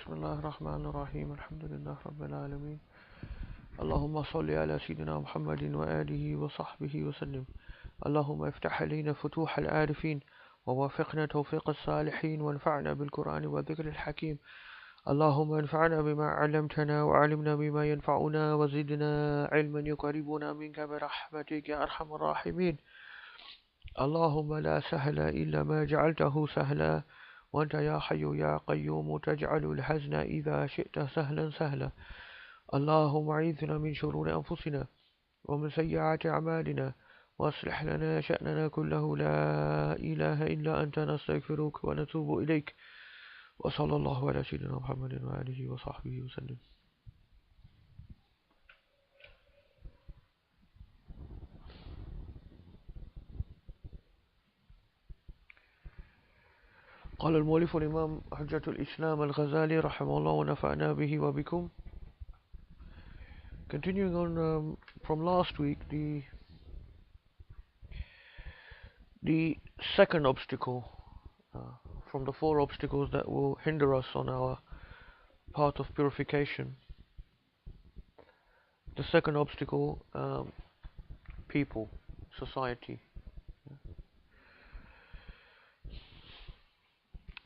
بسم الله الرحمن الرحيم الحمد لله رب العالمين اللهم صل على سيدنا محمد وآله وصحبه وسلم اللهم افتح علينا فتوح العارفين ووافقنا توفيق الصالحين وانفعنا بالقرآن والذكر الحكيم اللهم انفعنا بما علمتنا وعلمنا بما ينفعنا وزدنا علما يقربنا منك برحمتك يا أرحم الراحمين اللهم لا سهل إلا ما جعلته سهلا وأنت يا حي يا قيوم تجعل الحزن إذا شئت سهلا سهلا اللهم أعذنا من شرور أنفسنا ومن سيئات أعمالنا وأصلح لنا شأننا كله لا إله إلا أنت نستغفرك ونتوب إليك وصلى الله على سيدنا محمد وآله وصحبه وسلم. قال المؤلف الإمام حجة الإسلام الغزالي رحمه الله ونفعنا به وبكم. Continuing on from last week, the second obstacle from the four obstacles that will hinder us on our path of purification. The second obstacle, people, society.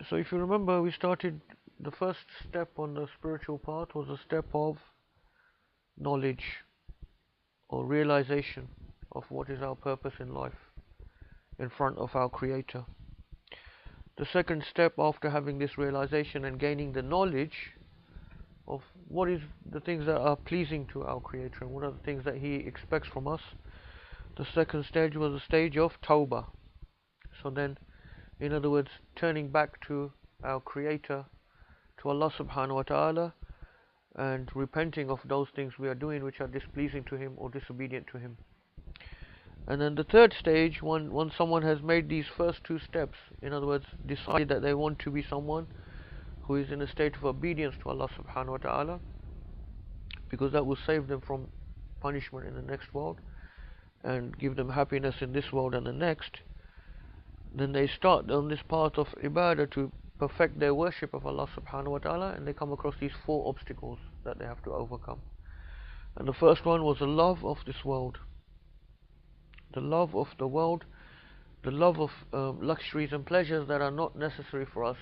So if you remember, we started the first step on the spiritual path was a step of knowledge or realization of what is our purpose in life in front of our Creator. The second step after having this realization and gaining the knowledge of what is the things that are pleasing to our Creator and what are the things that He expects from us, the second stage was the stage of Tawbah. So then, in other words, turning back to our Creator, to Allah subhanahu wa ta'ala, and repenting of those things we are doing which are displeasing to Him or disobedient to Him. And then the third stage, once someone has made these first two steps, in other words, decided that they want to be someone who is in a state of obedience to Allah subhanahu wa ta'ala, because that will save them from punishment in the next world and give them happiness in this world and the next. Then they start on this path of ibadah to perfect their worship of Allah subhanahu wa ta'ala, and they come across these four obstacles that they have to overcome. And the first one was the love of this world. The love of the world, the love of luxuries and pleasures that are not necessary for us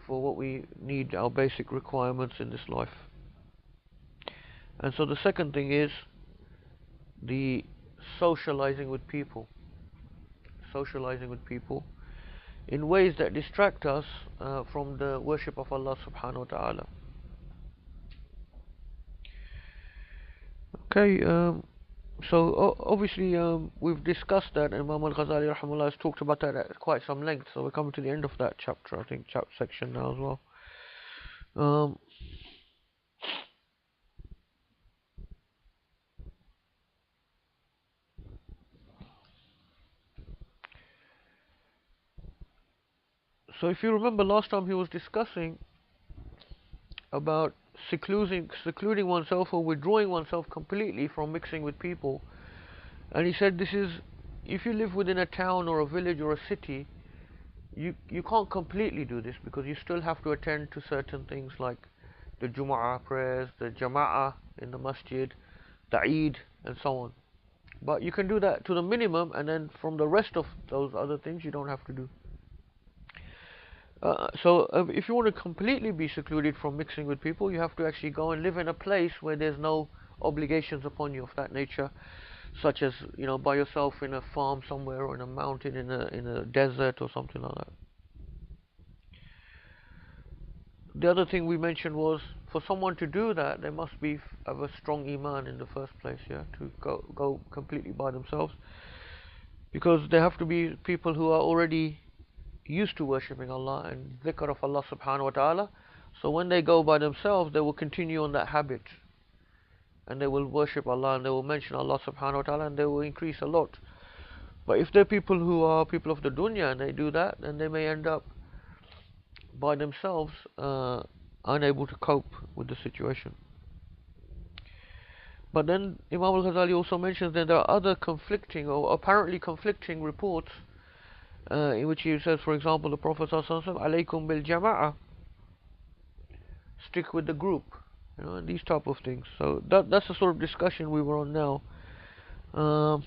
for what we need, our basic requirements in this life. And so the second thing is the socializing with people. Socializing with people in ways that distract us from the worship of Allah subhanahu wa ta'ala. Okay, so obviously we've discussed that, and Imam al-Ghazali rahimahullah has talked about that at quite some length, so we're coming to the end of that chapter, I think, section now as well. So if you remember last time he was discussing about secluding oneself or withdrawing oneself completely from mixing with people, and he said this is, if you live within a town or a village or a city, you can't completely do this because you still have to attend to certain things like the Jumu'ah prayers, the Jama'ah in the masjid, the Eid and so on. But you can do that to the minimum, and then from the rest of those other things you don't have to do. So if you want to completely be secluded from mixing with people, you have to actually go and live in a place where there's no obligations upon you of that nature, such as, you know, by yourself in a farm somewhere or in a mountain, in a desert or something like that. The other thing we mentioned was, for someone to do that, they must have a strong iman in the first place, yeah, to go completely by themselves, because there have to be people who are already used to worshipping Allah and dhikr of Allah subhanahu wa ta'ala. So when they go by themselves, they will continue on that habit, and they will worship Allah and they will mention Allah subhanahu wa ta'ala, and they will increase a lot. But if they're people who are people of the dunya and they do that, then they may end up by themselves unable to cope with the situation. But then Imam al-Ghazali also mentions that there are other conflicting or apparently conflicting reports in which he says, for example, the Prophet ﷺ, alaykum bil jama'ah, stick with the group, and these type of things. So that's the sort of discussion we were on now. Um,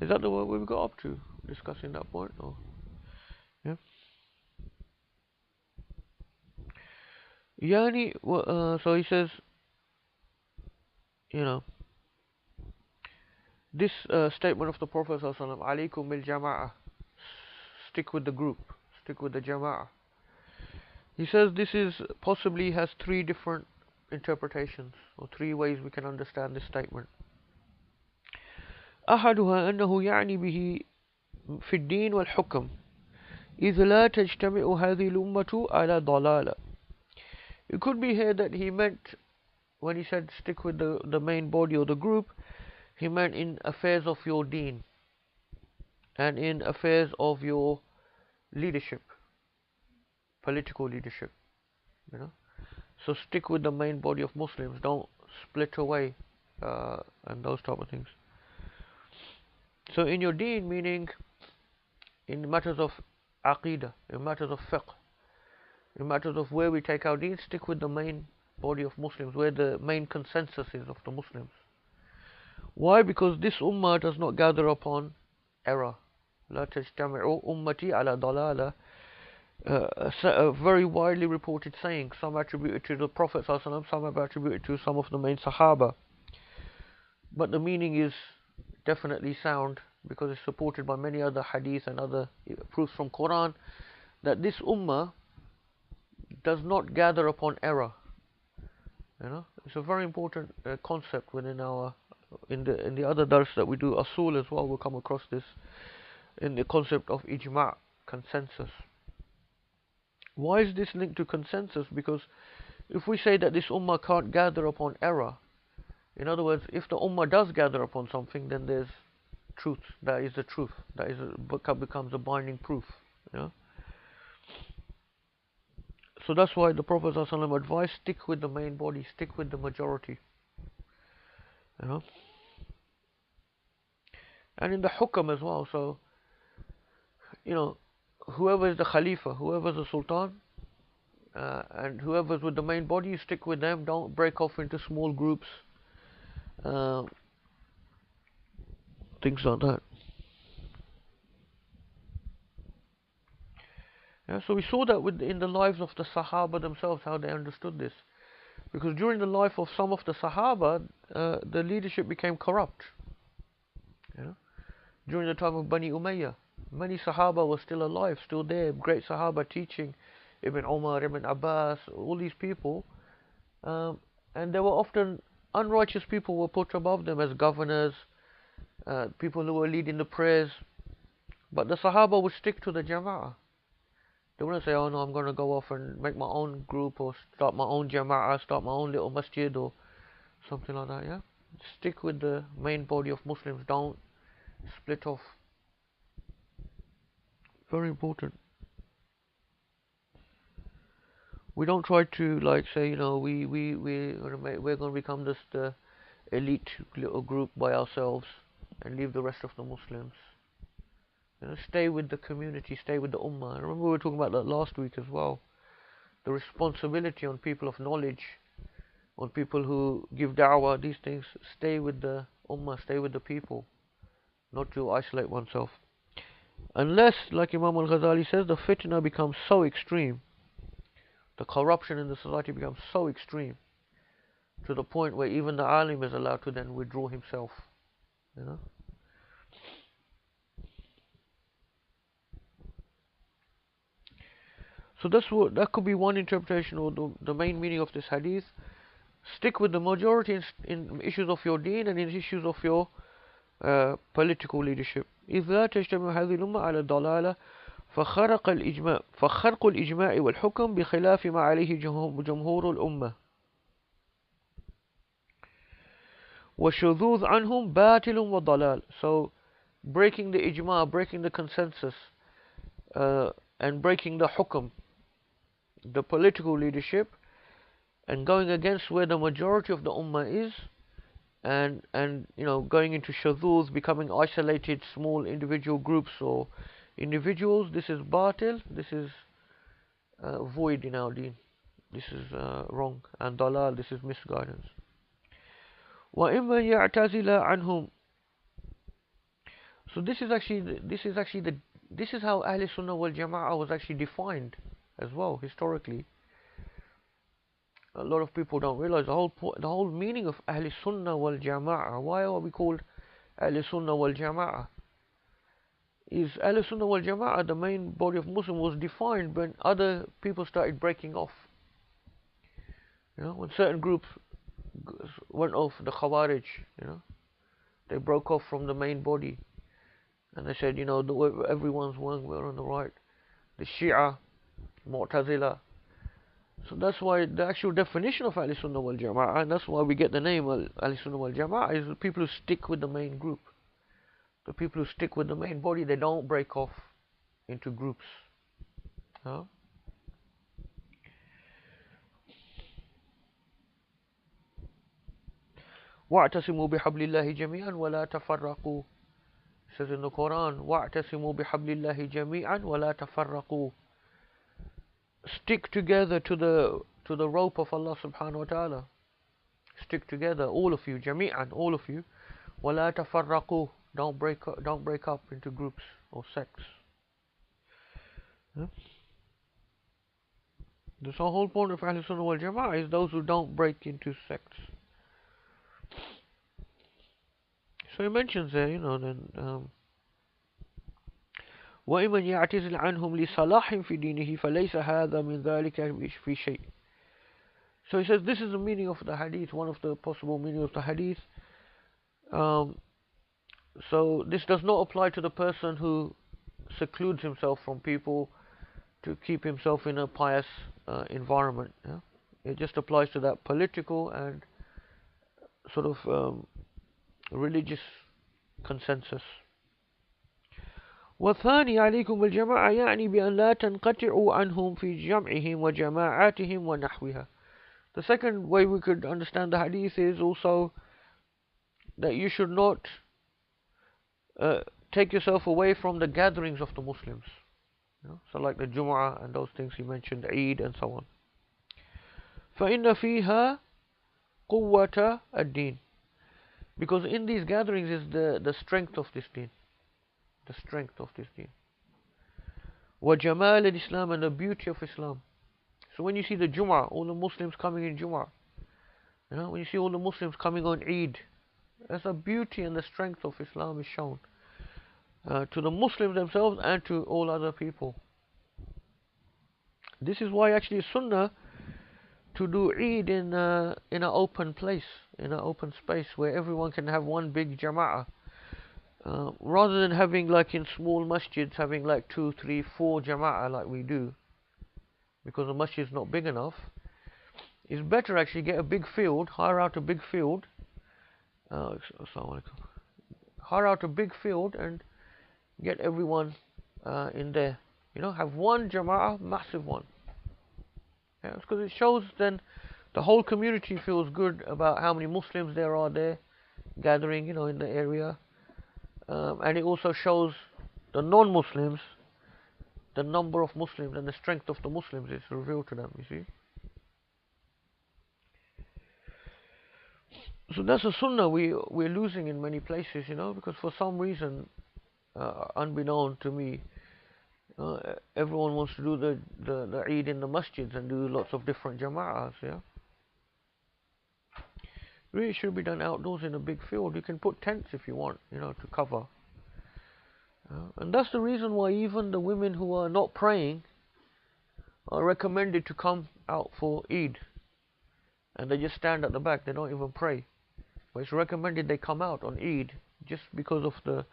is that the what we got up to discussing that point? Or yeah, Yani. So he says, you know, this statement of the Prophet sallallahu alaikum bil jama'ah, stick with the group, stick with the jama'ah. He says this is possibly has three different interpretations or three ways we can understand this statement. أحدها أنه يعني به في الدين والحكم إذ لا تجتمع هذه الأمة على ضلالة. It could be here that he meant when he said stick with the main body or the group, he meant in affairs of your deen and in affairs of your leadership, political leadership, you know. So stick with the main body of Muslims, don't split away, and those type of things. So in your deen, meaning in matters of aqidah, in matters of fiqh, in matters of where we take our deen, stick with the main body of Muslims, where the main consensus is of the Muslims. Why? Because this ummah does not gather upon error. لا تجتمع أمتي على ضلالة. A very widely reported saying, some attributed to the Prophet ﷺ, some have attributed to some of the main Sahaba. But the meaning is definitely sound because it's supported by many other hadith and other proofs from Quran that this ummah does not gather upon error. It's a very important concept within our in the other dars that we do asul as well. We'll come across this in the concept of ijma', consensus. Why is this linked to consensus? Because if we say that this ummah can't gather upon error, in other words, if the ummah does gather upon something, then there's truth. That is the truth. That is becomes a binding proof. So that's why the Prophet ﷺ advised, stick with the main body, stick with the majority. And in the hukam as well. So, whoever is the Khalifa, whoever is the Sultan, and whoever is with the main body, you stick with them. Don't break off into small groups. Things like that. So we saw that in the lives of the Sahaba themselves, how they understood this. Because during the life of some of the Sahaba, the leadership became corrupt. During the time of Bani Umayyah, many Sahaba were still alive, still there, great Sahaba teaching, Ibn Umar, Ibn Abbas, all these people. And there were often unrighteous people were put above them as governors, people who were leading the prayers. But the Sahaba would stick to the Jama'ah. They wouldn't say, oh no, I'm going to go off and make my own group or start my own Jama'ah, start my own little masjid or something like that, yeah? Stick with the main body of Muslims, don't split off. Very important. We don't try to like say, we're going to become this the elite little group by ourselves and leave the rest of the Muslims. Stay with the community, stay with the ummah. I remember we were talking about that last week as well. The responsibility on people of knowledge, on people who give da'wah, these things, stay with the ummah, stay with the people, not to isolate oneself. Unless, like Imam al-Ghazali says, the fitna becomes so extreme, the corruption in the society becomes so extreme, to the point where even the alim is allowed to then withdraw himself. So that could be one interpretation, or the main meaning of this hadith. Stick with the majority in issues of your deen and in issues of your political leadership. إذا تجتمع هذه الأمة على الضلالة فخرق الإجماع والحكم بخلاف ما عليه جمهور الأمة والشذوذ عنهم باطل وضلال. So breaking the ijma, breaking the consensus, and breaking the hukm, the political leadership, and going against where the majority of the ummah is, and going into shaduz, becoming isolated small individual groups or individuals. This is batil. This is void in our deen. This is wrong, and dalal. This is misguidance. وَإِمَّا يَعْتَزِلَ عَنْهُمْ. So this is how Ahl Sunnah wal Jama'ah was actually defined as well historically. A lot of people don't realize the whole meaning of Ahl Sunnah wal Jama'ah. Why are we called Ahl Sunnah wal Jama'ah? Is Ahl Sunnah wal Jama'ah, the main body of Muslim, was defined when other people started breaking off. When certain groups went off, the Khawarij, they broke off from the main body, and they said, everyone's one, we're on the right. The Shia, Mu'tazila. So that's why the actual definition of Ahl Sunnah wal Jama'ah, and that's why we get the name Ahl Sunnah wal Jama'ah, is the people who stick with the main group. The people who stick with the main body, they don't break off into groups. Huh? وَاعْتَصِمُوا بِحَبْلِ اللَّهِ جَمِيعًا وَلَا تَفَرَّقُوا. It says in the Quran, وَاعْتَصِمُوا بِحَبْلِ اللَّهِ جَمِيعًا وَلَا تَفَرَّقُوا. Stick together to the rope of Allah subhanahu wa ta'ala. Stick together, all of you, جميعًا, all of you. وَلَا تَفَرَّقُوا. Don't break up into groups or sects. Huh? The whole point of Ahl Sunnah wal Jama'ah is those who don't break into sects. So he mentions there, then وَإِمَنْ يَعْتَزِلْ عَنْهُمْ لِصَلَاحٍ فِي دِينِهِ فَلَيْسَ هَذَا مِنْ ذَلِكَ فِي شَيْءٍ. So he says this is the meaning of the hadith, one of the possible meanings of the hadith. So this does not apply to the person who secludes himself from people to keep himself in a pious environment. Yeah? It just applies to that political and sort of religious consensus. والثاني عليكم بالجماعة يعني بأن لا تنقطعوا عنهم في جمعهم وجماعاتهم ونحوها. The second way we could understand the hadith is also that you should not take yourself away from the gatherings of the Muslims. So like the Jum'ah and those things he mentioned, Eid and so on. فإن فيها قوة الدين. Because in these gatherings is the strength of this deen. The strength of this deen. وَجَمَالِ الْإِسْلَامِ, and the beauty of Islam. So when you see the Jum'ah, all the Muslims coming in Jum'ah, when you see all the Muslims coming on Eid, that's the beauty and the strength of Islam is shown to the Muslims themselves and to all other people. This is why actually it's sunnah to do Eid in an open place, in an open space where everyone can have one big Jama'ah. Rather than having like in small masjids, having like 2, 3, 4 Jama'ah like we do, because the masjid is not big enough. It's better actually get a big field, hire out a big field, hire out a big field and get everyone in there. Have one Jama'ah, massive one. Yeah, because it shows then the whole community feels good about how many Muslims there are there gathering, in the area. And it also shows the non-Muslims, the number of Muslims and the strength of the Muslims is revealed to them, you see. So that's a sunnah we're losing in many places, because for some reason, unbeknown to me, everyone wants to do the Eid in the masjids and do lots of different jama'ahs, yeah. Really should be done outdoors in a big field. You can put tents if you want, to cover. And that's the reason why even the women who are not praying are recommended to come out for Eid. And they just stand at the back, they don't even pray. But it's recommended they come out on Eid just because of the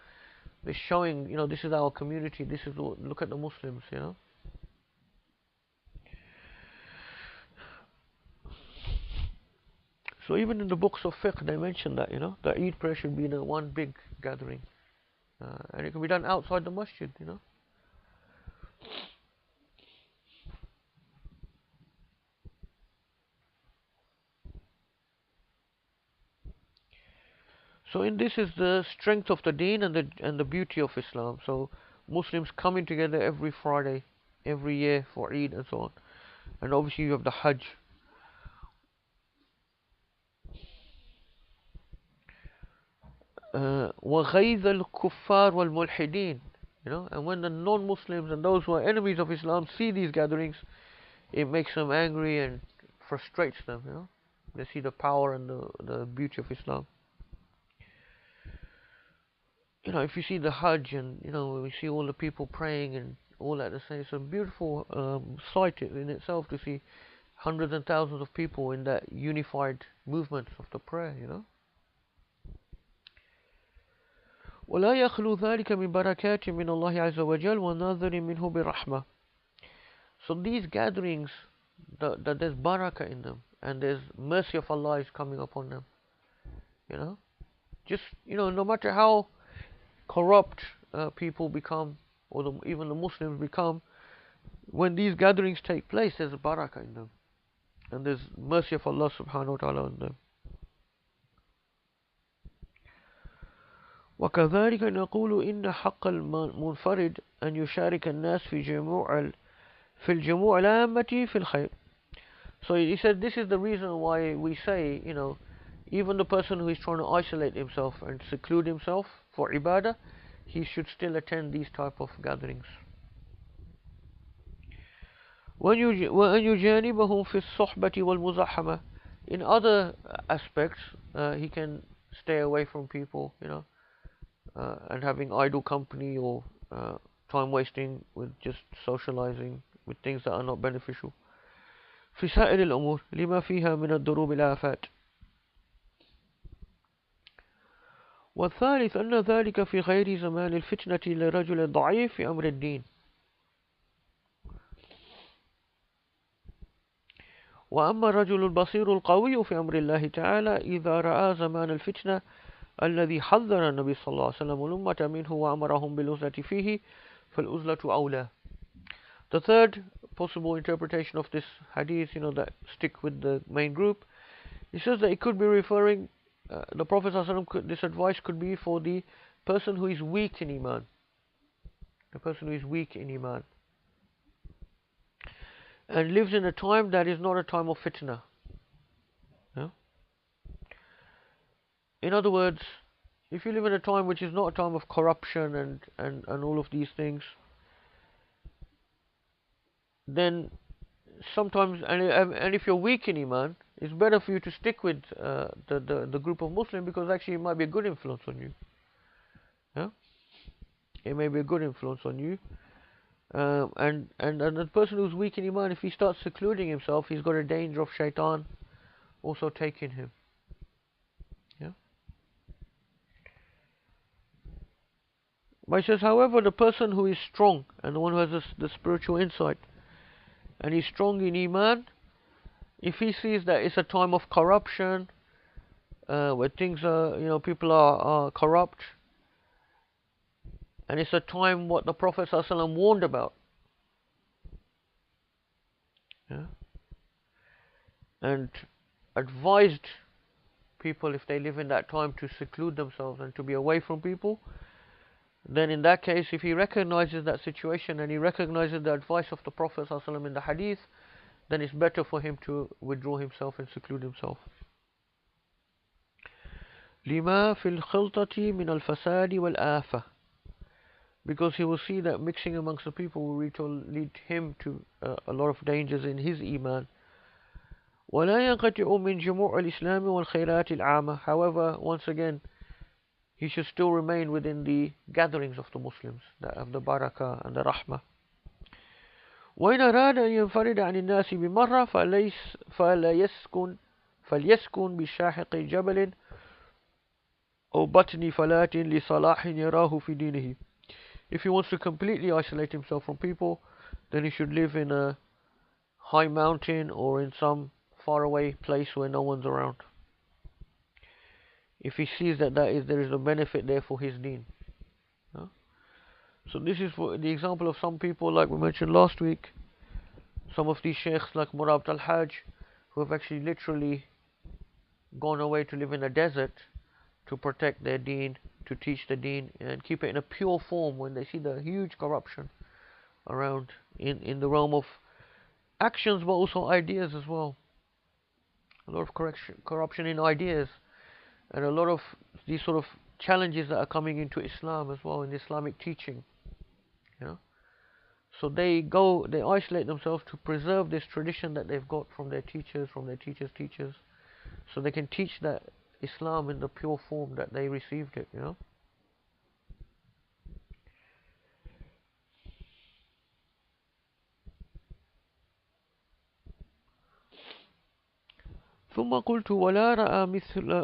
showing, this is our community, this is look at the Muslims, So even in the books of fiqh they mention that, the Eid prayer should be in one big gathering. And it can be done outside the masjid, So in this is the strength of the deen and the beauty of Islam. So Muslims coming together every Friday, every year for Eid and so on. And obviously you have the Hajj. وَغَيْظَ الْكُفَّارِ وَالْمُلْحِدِينَ. And when the non-Muslims and those who are enemies of Islam see these gatherings, it makes them angry and frustrates them. They see the power and the beauty of Islam. If you see the Hajj and we see all the people praying and all that, it's a beautiful sight in itself to see hundreds and thousands of people in that unified movement of the prayer. ولا يخلو ذلك من بركات من الله عز وجل وناظر منه برحمة. So these gatherings, that there's barakah in them and there's mercy of Allah is coming upon them. Just no matter how corrupt people become, or even the Muslims become, when these gatherings take place, there's a barakah in them and there's mercy of Allah subhanahu wa ta'ala on them. وكذلك نقول إن حق المنفرد أن يشارك الناس في الجموع العامة في الخير. So he said this is the reason why we say, even the person who is trying to isolate himself and seclude himself for ibadah, he should still attend these type of gatherings. وأن يجانبهم في الصحبة والمزاحمة. In other aspects, he can stay away from people, and having idle company or time wasting with just socializing with things that are not beneficial. في سائر الأمور لما فيها من الضروب الآفات. والثالث أن ذلك في غير زمان الفتنة لرجل ضعيف في أمر الدين. وأما الرجل البصير القوي في أمر الله تعالى إذا رأى زمان الفتنة الذي حذر النبي صلى الله عليه وسلم الأمة منه وأمرهم بالعزلة فيه فالعزلة أولى. The third possible interpretation of this hadith, that stick with the main group, he says that it could be referring, the Prophet ﷺ this advice could be for the person who is weak in Iman. The person who is weak in Iman. And lives in a time that is not a time of fitna. In other words, if you live in a time which is not a time of corruption and all of these things, then sometimes, and if you're weak in Iman, it's better for you to stick with the group of Muslims, because actually it might be a good influence on you. It may be a good influence on you. And the person who's weak in Iman, if he starts secluding himself, he's got a danger of shaitan also taking him. But he says, however, the person who is strong and the one who has the spiritual insight and he's strong in Iman, if he sees that it's a time of corruption, where things are, people are corrupt, and it's a time what the Prophet ﷺ warned about, and advised people if they live in that time to seclude themselves and to be away from people, then in that case, if he recognizes that situation and he recognizes the advice of the Prophet ﷺ in the hadith, then it's better for him to withdraw himself and seclude himself. لما في الخلطة من الفساد والآفة. Because he will see that mixing amongst the people will lead him to a lot of dangers in his Iman. ولا ينقطع من جموع الإسلام والخيرات العامة. However, once again, he should still remain within the gatherings of the Muslims, that of the barakah and the rahmah. وإن أراد أن ينفرد عن الناس بمرة فليسكن بشاحق جبل أو بطن فلاة لصلاح يراه في دينه. If he wants to completely isolate himself from people, then he should live in a high mountain or in some faraway place where no one's around, if he sees that there is a benefit there for his deen. So this is for the example of some people, like we mentioned last week, some of these sheikhs like Murad al-Hajj, who have actually literally gone away to live in a desert to protect their deen, to teach the deen, and keep it in a pure form when they see the huge corruption around in the realm of actions, but also ideas as well. A lot of corruption in ideas, and a lot of these sort of challenges that are coming into Islam as well, in Islamic teaching. You know? So they isolate themselves to preserve this tradition that they've got from their teachers, from their teachers' teachers, so they can teach that Islam in the pure form that they received it, you know. ثم قلت ولا رأى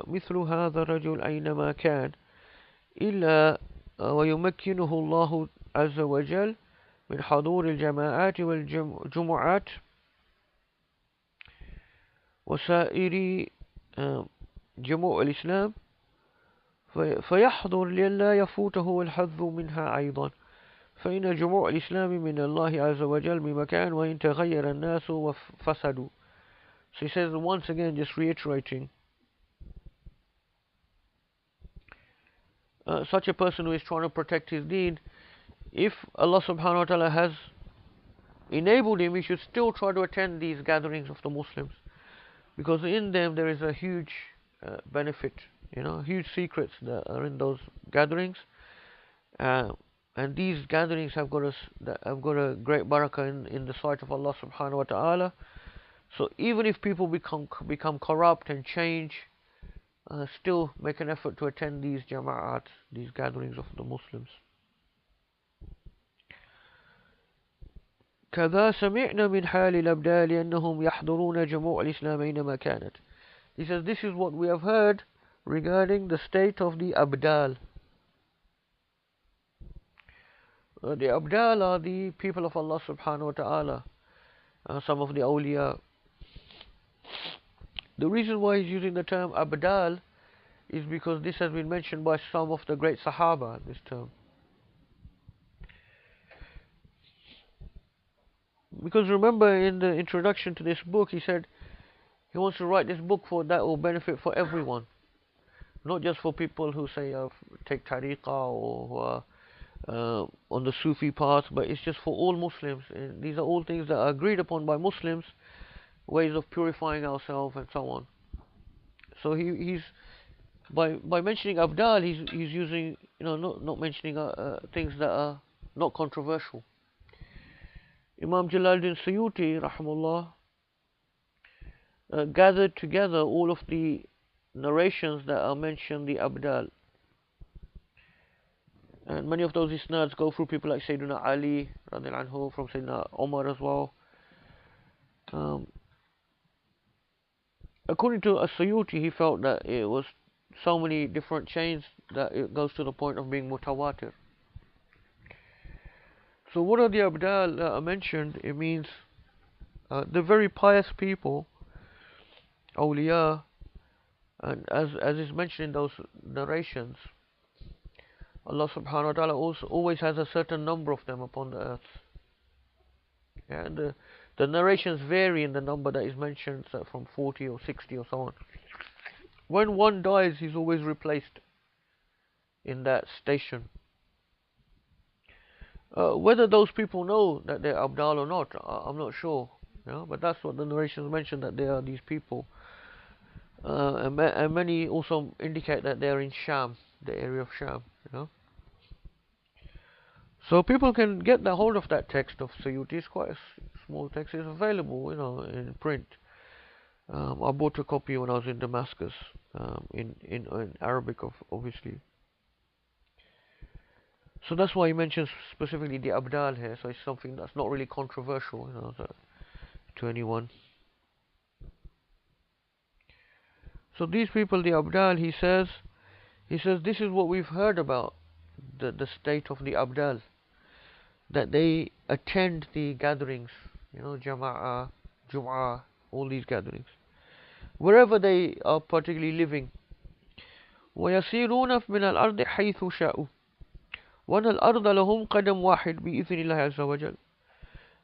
مثل هذا الرجل أينما كان إلا ويمكنه الله عز وجل من حضور الجماعات والجمعات وسائر جموع الإسلام فيحضر لئلا يفوته الحظ منها أيضا فإن جموع الإسلام من الله عز وجل بمكان وإن تغير الناس وفسدوا. So he says once again, just reiterating, such a person who is trying to protect his deen, if Allah subhanahu wa ta'ala has enabled him, he should still try to attend these gatherings of the Muslims, because in them there is a huge benefit, you know, huge secrets that are in those gatherings, and these gatherings have got a great barakah in the sight of Allah subhanahu wa ta'ala. So even if people become corrupt and change, still make an effort to attend these jama'at, these gatherings of the Muslims. كذا سمعنا من حال الأبدال أنهم يحضرون جموع الإسلام أينما كانت. He says this is what we have heard regarding the state of the Abdal. The Abdal are the people of Allah subhanahu wa ta'ala, some of the awliya. The reason why he's using the term Abdal is because this has been mentioned by some of the great Sahaba, this term. Because remember, in the introduction to this book, he said he wants to write this book for that will benefit for everyone, not just for people who say take tariqah or who are on the Sufi path, but it's just for all Muslims. And these are all things that are agreed upon by Muslims, ways of purifying ourselves and so on. So he's by mentioning Abdal, he's using, you know, not mentioning things that are not controversial. Imam Jalaluddin Suyuti rahimahullah gathered together all of the narrations that are mentioned the Abdal, and many of those isnads go through people like Sayyidina Ali radiallahu anhu, from Sayyidina Umar as well. According to As-Suyuti, he felt that it was so many different chains that it goes to the point of being mutawatir. So what are the Abdal that are mentioned? It means the very pious people, awliya, and as is mentioned in those narrations, Allah subhanahu wa ta'ala also always has a certain number of them upon the earth. Yeah, and the narrations vary in the number that is mentioned, so from 40 or 60 or so on. When one dies, he's always replaced in that station. Whether those people know that they're Abdal or not, I'm not sure. You know? But that's what the narrations mention, that they are these people. And many also indicate that they're in Sham, the area of Sham. You know? So people can get the hold of that text of Suyuti. It's quite a small text. It's available, you know, in print. I bought a copy when I was in Damascus, in Arabic, obviously. So that's why he mentions specifically the Abdal here. So it's something that's not really controversial, you know, to anyone. So these people, the Abdal, he says this is what we've heard about the state of the Abdal, that they attend the gatherings, you know, Jama'ah, Jum'ah, all these gatherings, wherever they are particularly living. وَيَسِيرُونَ مِنَ الْأَرْضِ حَيْثُ شَاءُوا وَأَنَّ الْأَرْضَ لَهُمْ قَدَمْ وَاحِدْ بِإِذْنِ اللَّهِ عَزَّ وَجَلَّ.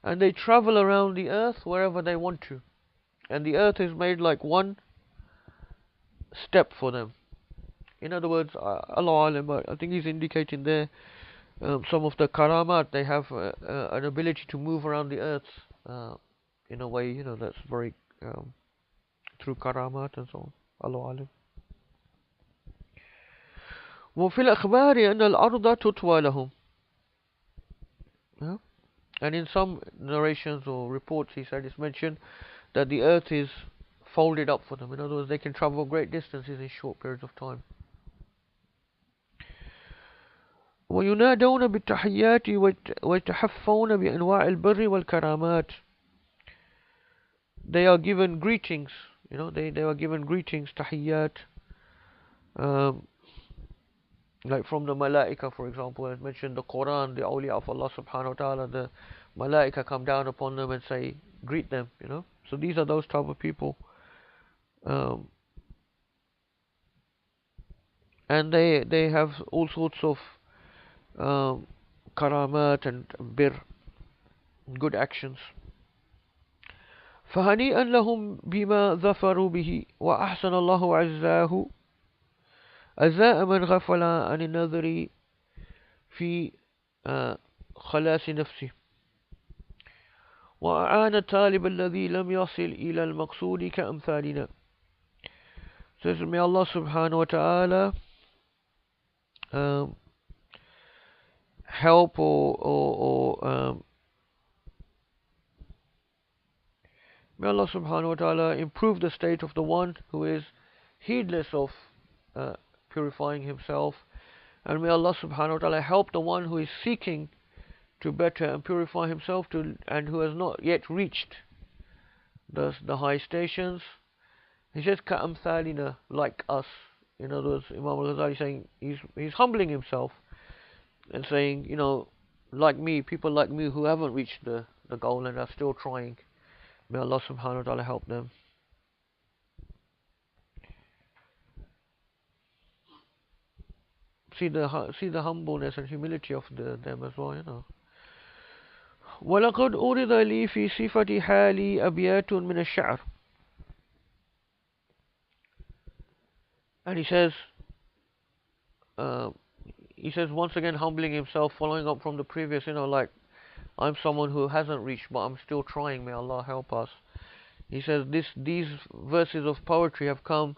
And they travel around the earth wherever they want to, and the earth is made like one step for them. In other words, Allah Alam, I think he's indicating there some of the karamat, they have an ability to move around the earth in a way, that's very through karamat and so on. Allah Alam. وفي الأخبار أن الأرض تطوى لهم. And in some narrations or reports, he said, it's mentioned that the earth is folded up for them. In other words, they can travel great distances in short periods of time. وينادون بالتحيات ويتحفون بأنواع البر والكرامات. They are given greetings, they are given greetings, tahiyyat, like from the malaika, for example, as mentioned the Quran, the awliya of Allah subhanahu wa ta'ala, the malaika come down upon them and say, greet them, So these are those type of people. And they have all sorts of karamat and bir, good actions. فهنيئا لهم بما ظفروا به وأحسن الله عزاه أزاء من غفل عن النظر في خلاص نفسه وأعان الطالب الذي لم يصل إلى المقصود كأمثالنا. Says, may Allah subhanahu wa ta'ala help or may Allah subhanahu wa ta'ala improve the state of the one who is heedless of purifying himself, and may Allah subhanahu wa ta'ala help the one who is seeking to better and purify himself and who has not yet reached the high stations. He says ka'amthalina, like us. In other words, Imam al-Ghazali saying he's humbling himself and saying, like me, people like me who haven't reached the goal and are still trying. May Allah subhanahu wa ta'ala help them. See the humbleness and humility of them as well, وَلَقَدْ أُرِدَ لِي فِي صِفَةِ حَالِي أَبْيَاتٌ مِنَ الشَّعْرِ. And he says once again, humbling himself, following up from the previous, like, I'm someone who hasn't reached, but I'm still trying, may Allah help us. He says these verses of poetry have come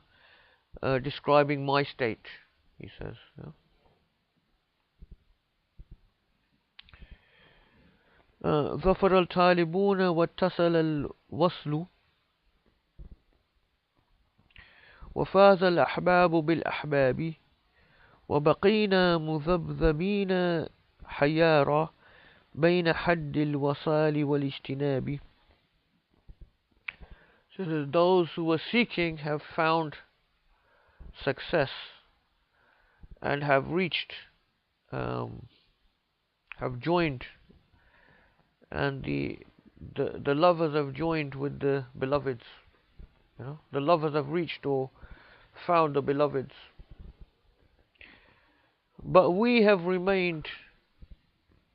describing my state, he says. ظفر الطالبون واتصل الوصل وفاز الأحباب بالأحباب وبقينا مذبذبين حيارى بين حد الوصال والاجتناب. So that those who were seeking have found success and have reached, have joined, and the lovers have joined with the beloveds. The lovers have reached or found the beloveds. But we have remained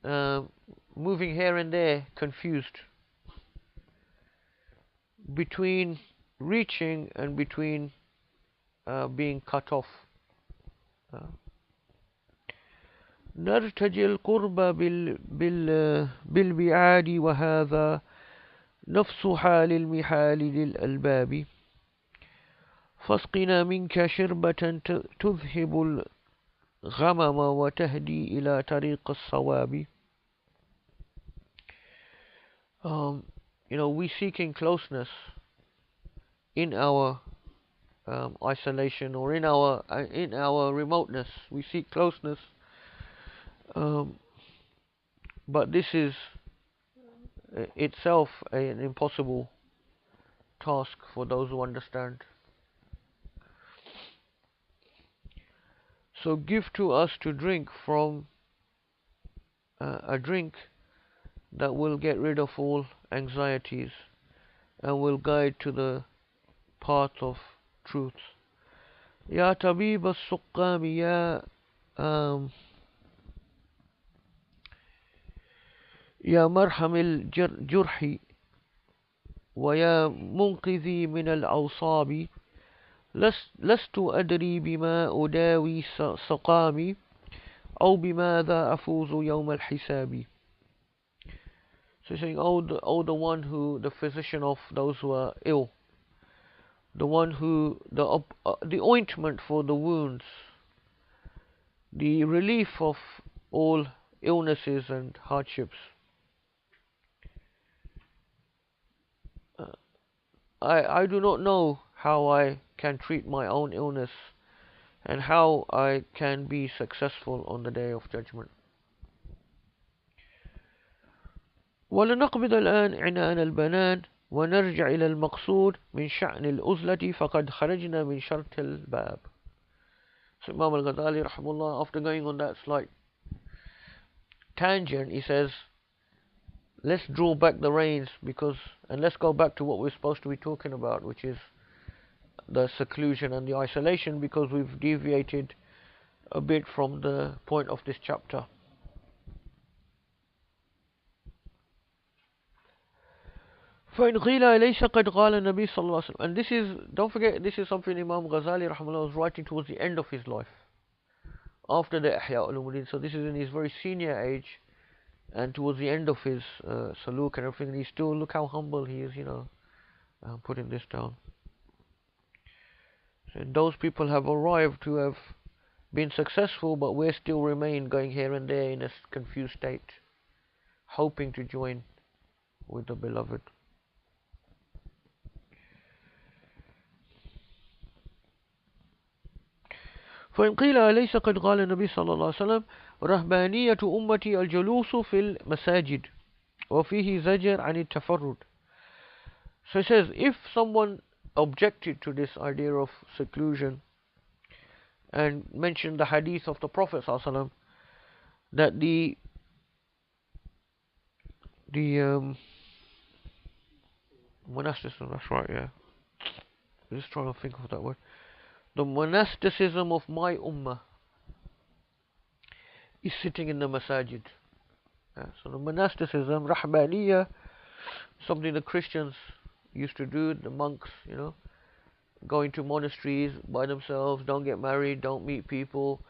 moving here and there, confused between reaching and between being cut off. نرتجي القرب بالبعاد وهذا نفس حال المحال للألباب فاسقنا منك شربة تذهب الغمم وتهدي إلى طريق الصواب. We seeking closeness in our isolation or in our remoteness. We seek closeness, but this is itself an impossible task for those who understand. So give to us to drink from a drink that will get rid of all anxieties and will guide to the path of truth. Ya tabib as-suqqam, ya marham al-jurhi wa ya munqidhi min al-awsabi لست أدري بما أداوي سقامي أو بماذا أفوز يوم الحساب. So he's saying, oh, the one who, the physician of those who are ill, the one who, the ointment for the wounds, the relief of all illnesses and hardships. I do not know how I can treat my own illness and how I can be successful on the day of judgment. ولنقبض الآن عنان البنان ونرجع إلى المقصود من شأن الأزلة فقد خرجنا من شرط الباب. So Imam al-Ghazali rahimahullah, after going on that slight tangent, he says, let's draw back the reins and let's go back to what we're supposed to be talking about, which is the seclusion and the isolation, because we've deviated a bit from the point of this chapter. فإن قيل أليس قد قال النبي صلى الله عليه وسلم, and this is, don't forget, this is something Imam Ghazali rahimahullah was writing towards the end of his life, after the Ihya Ulumuddin. So this is in his very senior age and towards the end of his saluk and everything, and he's still, look how humble he is, putting this down. So those people have arrived to have been successful, but we still remain going here and there in a confused state, hoping to join with the beloved. فإن قيل أليس قد قال النبي صلى الله عليه وسلم رهبانية أمتي الجلوس في المساجد وفيه زجر عن التفرد. So it says, if someone objected to this idea of seclusion and mentioned the hadith of the Prophet صلى الله عليه وسلم, that the monasticism, that's right, yeah. I'm just trying to think of that word. The monasticism of my ummah is sitting in the masajid. Yeah, so the monasticism, rahbaniyah, something the Christians used to do, the monks, going to monasteries by themselves, don't get married, don't meet people,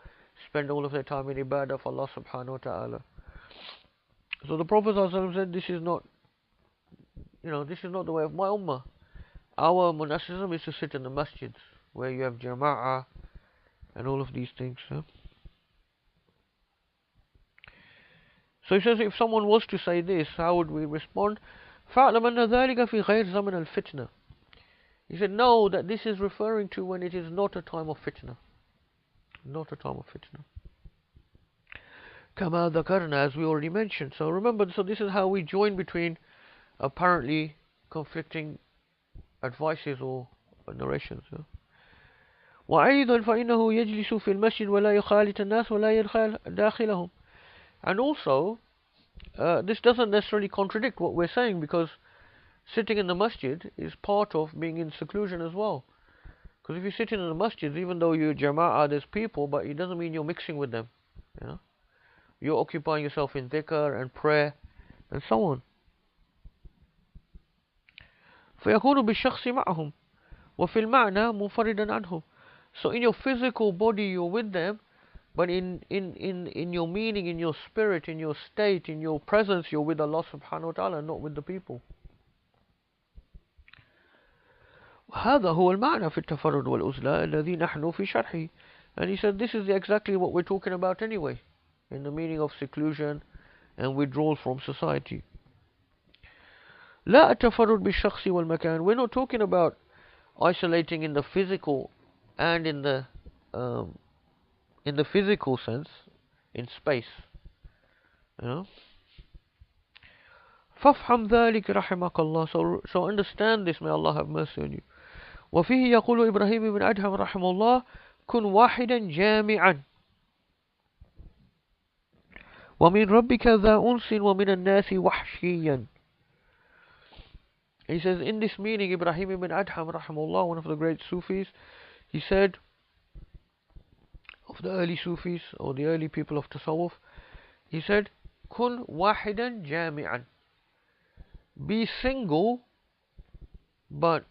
spend all of their time in ibadah of Allah subhanahu wa ta'ala. So the Prophet said, this is not the way of my ummah. Our monasticism is to sit in the masjids, where you have jama'ah and all of these things. Huh? So he says, if someone was to say this, how would we respond? فَاعْلَمْ أَنَّ ذَلِكَ فِي غَيْرِ زَمَنِ الْفِتْنَةِ. He said, no, that this is referring to when it is not a time of fitna. Not a time of fitna. كَمَا ذَكَرْنَا, as we already mentioned. So remember, so this is how we join between apparently conflicting advices or narrations. Huh? وأيضا فإنه يجلس في المسجد ولا يخالط الناس ولا يدخل داخلهم. And also, this doesn't necessarily contradict what we're saying, because sitting in the masjid is part of being in seclusion as well. Because if you're sitting in the masjid, even though you're jama'ah, there's people, but it doesn't mean you're mixing with them. You're occupying yourself in dhikr and prayer and so on. فيكون بالشخص معهم وفي المعنى منفردا عنهم. So in your physical body you're with them, but in your meaning, in your spirit, in your state, in your presence, you're with Allah subhanahu wa ta'ala, not with the people. هذا هو المعنى في التفرد والعزلة الذي نحن في شرحه. And he said, this is exactly what we're talking about anyway, in the meaning of seclusion and withdrawal from society. لا التفرد بالشخص والمكان. We're not talking about isolating in the physical and in the physical sense, in space. فافهم ذلك رحمك الله. So understand this, may Allah have mercy on you. وفيه يقول إبراهيم بن أدهم رحمه الله كن واحدا جامعا ومن ربك ذا أنس ومن الناس وحشيا. He says, in this meaning, Ibrahim ibn Adham rahimahullah, one of the great Sufis, he said, of the early Sufis or the early people of Tasawwuf, he said, kun wahidan jami'an, be single but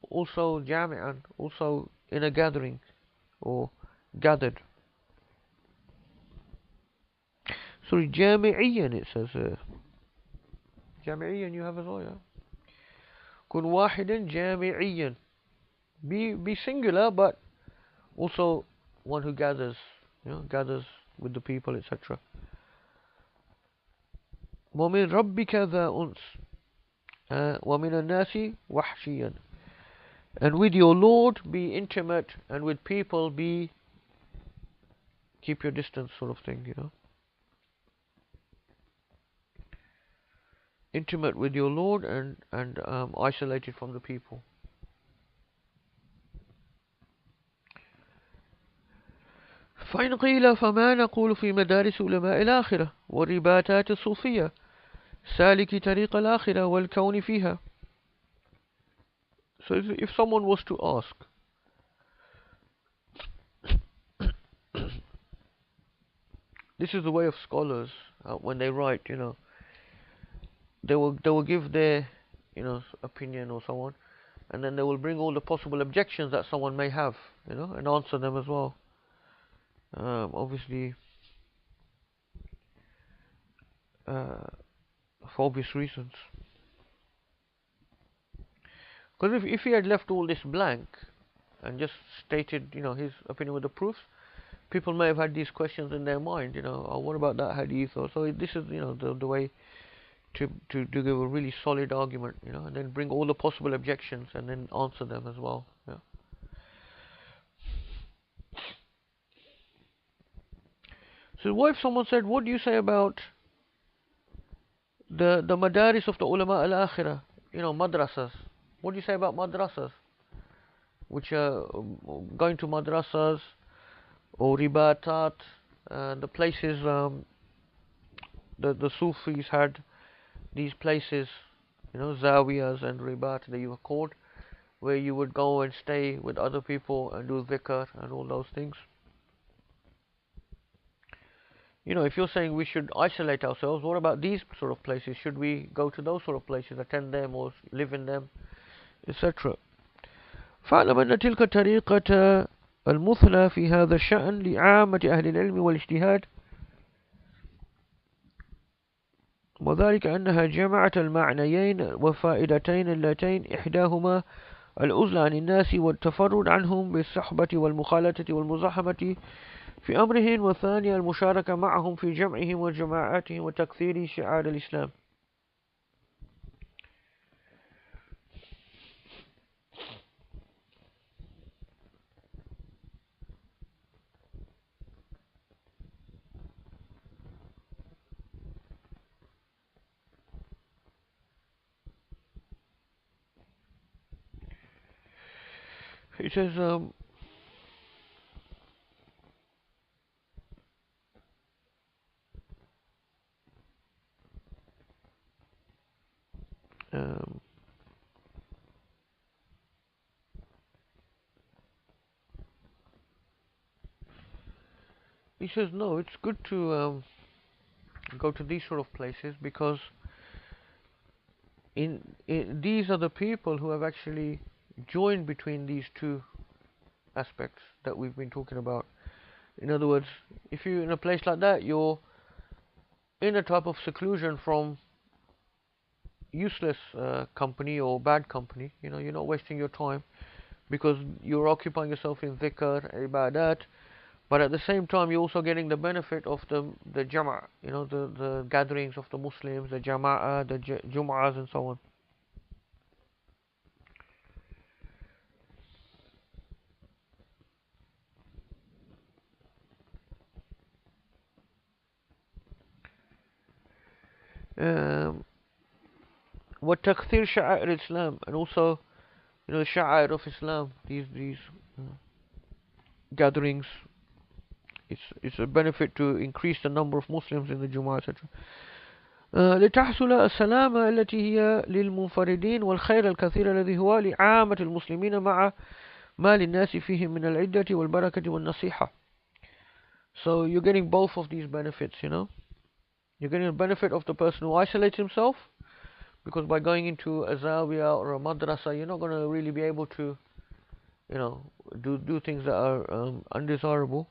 also jami'an, also in a gathering or gathered. Sorry, جامعيا it says جامعيا you have as well, yeah. كن واحدا جامعيا. Be singular, but also one who gathers, gathers with the people, etc. ومن ربك ذا أنس ومن الناس وحشيا. And with your Lord be intimate, and with people keep your distance, sort of thing, Intimate with your Lord and isolated from the people. فإن قيل فما نقول في مدارس علماء الآخرة والرباطات الصوفية سالك طريق الآخرة والكون فيها. So if someone was to ask, this is the way of scholars when they write, they will give their opinion or so on, and then they will bring all the possible objections that someone may have, and answer them as well. Obviously, for obvious reasons. Because if he had left all this blank and just stated, his opinion with the proofs, people may have had these questions in their mind, oh, what about that hadith? Or so this is, the way to give a really solid argument, and then bring all the possible objections and then answer them as well. Yeah. So what if someone said, what do you say about the madaris of the ulama al-akhirah, madrasas? What do you say about madrasas? Which are going to madrasas or ribatat, the places the Sufis had these places, zawiyahs and ribat that you were called, where you would go and stay with other people and do dhikr and all those things. If you're saying we should isolate ourselves, what about these sort of places? Should we go to those sort of places, attend them or live in them, etc.? فاعلم أن تلك الطريقة المثلى في هذا الشأن لعامة أهل العلم والاجتهاد، وذلك أنها جمعت المعنيين وفائدتين اللتين إحداهما العزلة عن الناس والتفرد عنهم بالصحبة والمخالطة والمزاحمة في أمرهم، والثانية المشاركة معهم في جمعهم وجماعاتهم وتكثير شعار الإسلام. He says, he says, no, it's good to go to these sort of places because these are the people who have actually joined between these two aspects that we've been talking about. In other words, if you're in a place like that, you're in a type of seclusion from useless company or bad company. You're not wasting your time because you're occupying yourself in dhikr, ibadat, but at the same time you're also getting the benefit of the jama', the gatherings of the Muslims, the jama'ah, the jum'ahs and so on. وتكثير شعائر الإسلام, and also the sha'air of Islam, these gatherings, it's a benefit to increase the number of Muslims in the Jumu'ah, etc. لتحصل السلامة التي هي للمنفردين والخير الكثير الذي هو لعامة المسلمين مع ما للناس فيهم من العدة والبركة والنصيحة. So you're getting both of these benefits, You're getting the benefit of the person who isolates himself, because by going into a zawiyah or a madrasa, you're not going to really be able to, do things that are undesirable,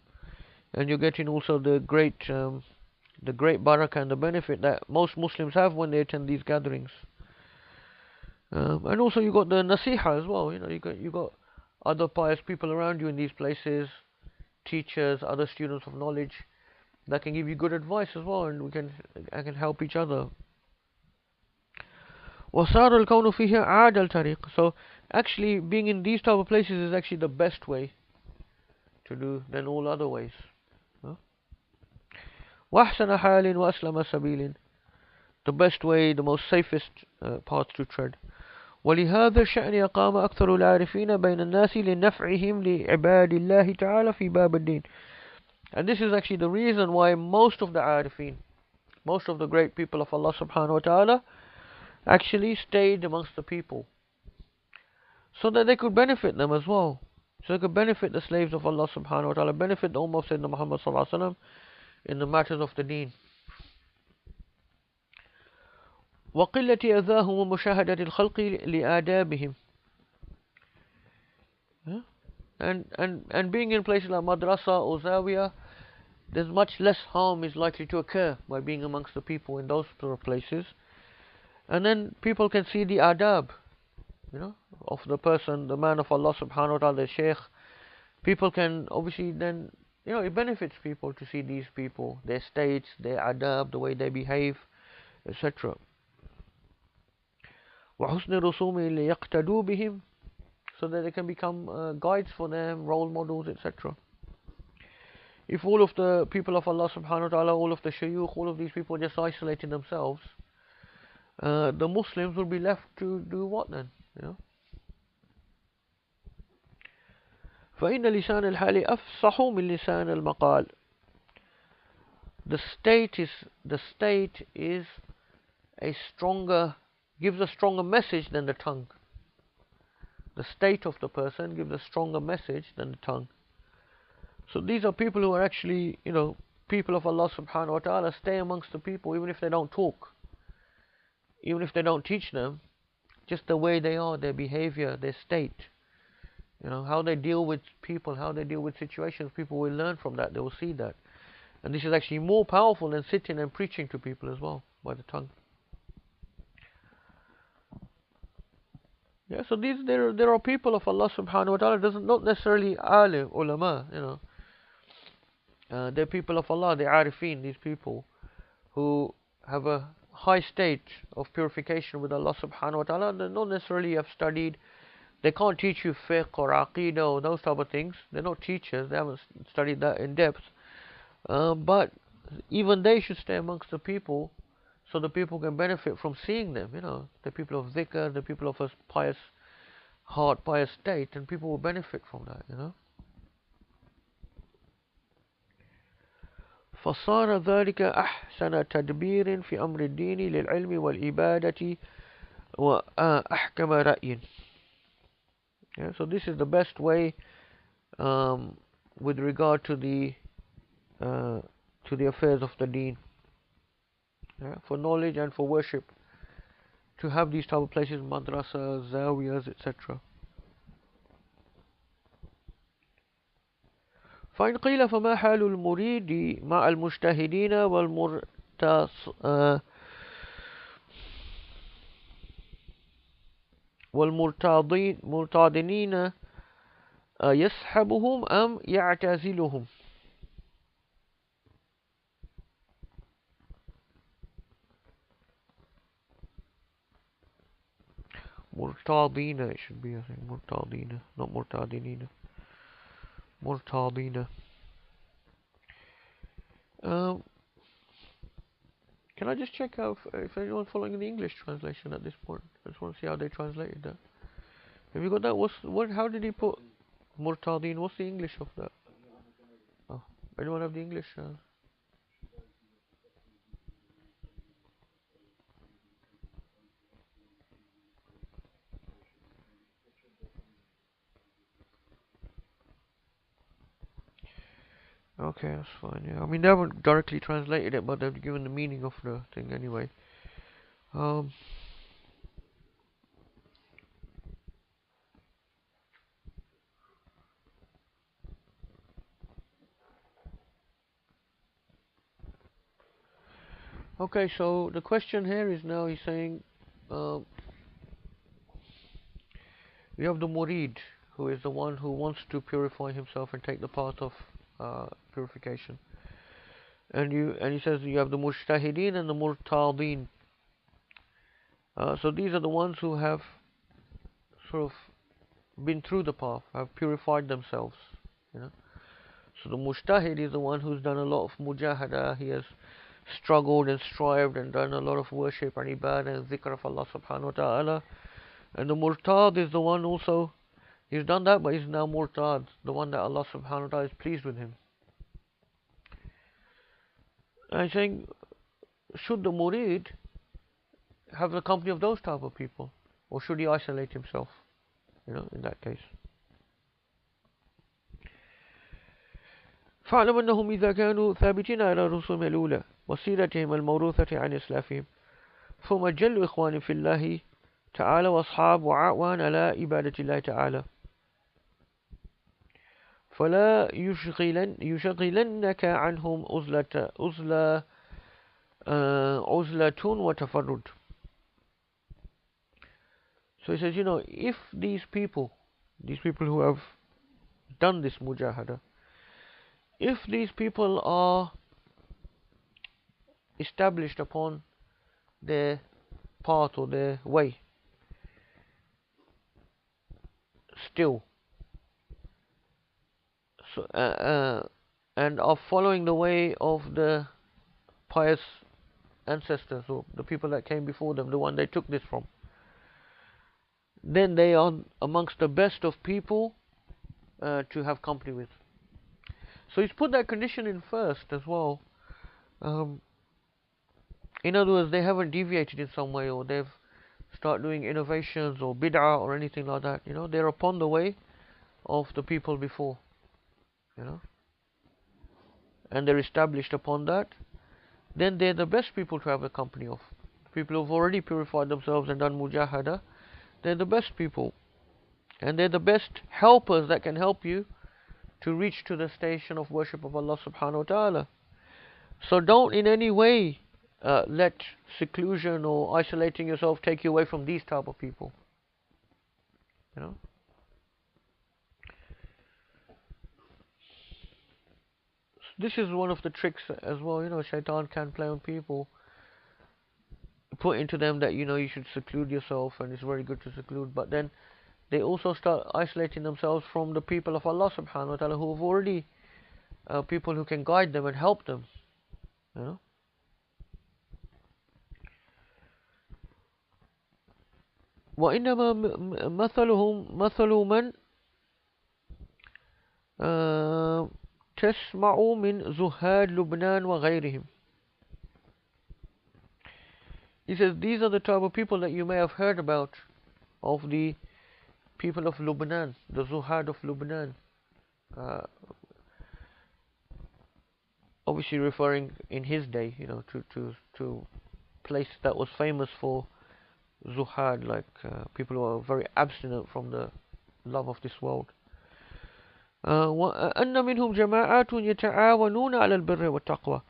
and you're getting also the great barakah and the benefit that most Muslims have when they attend these gatherings. And also you got the nasiha as well. You got other pious people around you in these places, teachers, other students of knowledge that can give you good advice as well, and I can help each other. وصار الكون فيه عاد الطريق. So actually being in these type of places is actually the best way to do than all other ways. وأحسن حال وأسلم سبيل. The best way, the most safest path to tread. ولهذا الشأن يقام أكثر العارفين بين الناس لنفعهم لعباد الله تعالى في باب الدين. And this is actually the reason why most of the arifin, most of the great people of Allah subhanahu wa ta'ala actually stayed amongst the people, so that they could benefit them as well. So they could benefit the slaves of Allah subhanahu wa ta'ala, benefit the ummah of Sayyidina Muhammad sallallahu alaihi wasallam in the matters of the deen. وقلة أذاهم ومشاهدة الخلق لآدابهم. And being in places like madrasa or zawiyah, there's much less harm is likely to occur by being amongst the people in those sort of places. And then people can see the adab, of the person, the man of Allah subhanahu wa ta'ala, the Shaykh. People can obviously then, it benefits people to see these people, their states, their adab, the way they behave, etc. وحسن الرسوم ليقتدوا بهم, so that they can become guides for them, role models, etc. If all of the people of Allah subhanahu wa ta'ala, all of the shayukh, all of these people just isolating themselves, the Muslims will be left to do what then? فإن لسان الحال أفصح من لسان المقال. The state is gives a stronger message than the tongue. The state of the person gives a stronger message than the tongue. So these are people who are actually, people of Allah subhanahu wa ta'ala, stay amongst the people even if they don't talk, even if they don't teach them, just the way they are, their behavior, their state, how they deal with people, how they deal with situations, people will learn from that, they will see that. And this is actually more powerful than sitting and preaching to people as well, by the tongue. Yeah, so there are people of Allah subhanahu wa ta'ala, not necessarily alim, ulama, they're people of Allah, the arifin, these people who have a high state of purification with Allah subhanahu wa ta'ala. They not necessarily have studied, they can't teach you fiqh or aqidah or those type of things. They're not teachers, they haven't studied that in depth. But even they should stay amongst the people, so the people can benefit from seeing them, the people of dhikr, the people of a pious heart, pious state, and people will benefit from that, فصار ذلك أحسن تدبير في أمر الدين للعلم والإبادة وأحكم رأي. So this is the best way with regard to the affairs of the deen, for knowledge and for worship, to have these type of places, madrasas, zawiyahs, etc. فإن قيل فما حال المريد مع المجتهدين والمرتاضين يسحبهم أم يعتزلهم. مرتاضين, it should be, I think, مرتاضين, not مرتاضين. مرتاضين. Can I just check out if anyone's following the English translation at this point? I just want to see how they translated that. Have you got that? How did he put Murtadin? What's the English of that? Oh, anyone have the English? Okay, that's fine. Yeah, I mean they haven't directly translated it, but they've given the meaning of the thing anyway. Okay, so the question here is now he's saying, uh, you have the murid, who is the one who wants to purify himself and take the path of purification. And he says you have the mujtahideen and the murtadeen. So these are the ones who have sort of been through the path, have purified themselves. You know. So the mujtahid is the one who's done a lot of mujahada. He has struggled and strived and done a lot of worship and ibadah and zikr of Allah subhanahu wa ta'ala. And the murtad is the one also, he's done that, but he's now murtad, the one that Allah subhanahu wa ta'ala is pleased with him. And I'm saying, should the murid have the company of those type of people, or should he isolate himself? You know, in that case. فاعلم أنهم إذا كانوا ثابتين على رسوم الأولى وسيرتهم الموروثة عن إسلافهم فهم جل إخوان في الله تعالى وأصحاب وعوان على عبادة الله تعالى فلا يشغلنك عنهم عزلة وتفرد. So he says, you know, if these people who have done this mujahada, if these people are established upon their path or their way still, so, and are following the way of the pious ancestors or the people that came before them, the one they took this from, then they are amongst the best of people to have company with. So he's put that condition in first as well. In other words, they haven't deviated in some way, or they've started doing innovations or bid'ah or anything like that. You know, they're upon the way of the people before. You know, and they're established upon that. Then they're the best people to have the company of. People who've already purified themselves and done mujahada, they're the best people. And they're the best helpers that can help you to reach to the station of worship of Allah subhanahu wa ta'ala. So don't in any way let seclusion or isolating yourself take you away from these type of people. You know. This is one of the tricks as well. You know, shaitan can play on people, put into them that, you know, you should seclude yourself and it's very good to seclude, but then they also start isolating themselves from the people of Allah subhanahu wa ta'ala who have already people who can guide them and help them. You know. وإنما مثلهم مثل من تسمع من زهاد لبنان وغيرهم. He says these are the type of people that you may have heard about, of the people of Lebanon, the Zuhad of Lebanon. Obviously referring in his day, you know, to place that was famous for Zuhad, like people who are very abstinent from the love of this world. وأن منهم جماعات يتعاونون على البر والتقوى.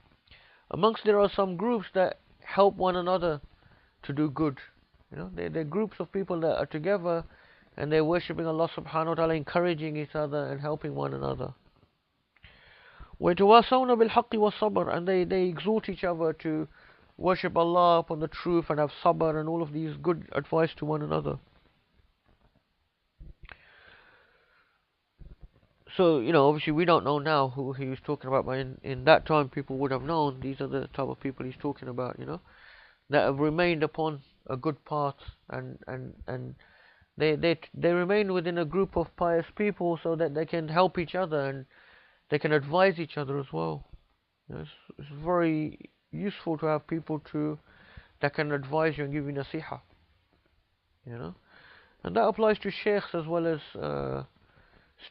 Amongst there are some groups that help one another to do good. You know, they're groups of people that are together and they're worshipping Allah subhanahu wa ta'ala, encouraging each other and helping one another. ويتواصون بالحق والصبر, and they exhort each other to worship Allah upon the truth and have sabr and all of these good advice to one another. So, you know, obviously we don't know now who he was talking about, but in that time people would have known. These are the type of people he's talking about, you know, that have remained upon a good path, and they remain within a group of pious people so that they can help each other and they can advise each other as well. You know, it's very useful to have people that can advise you and give you nasiha. You know, and that applies to sheikhs as well as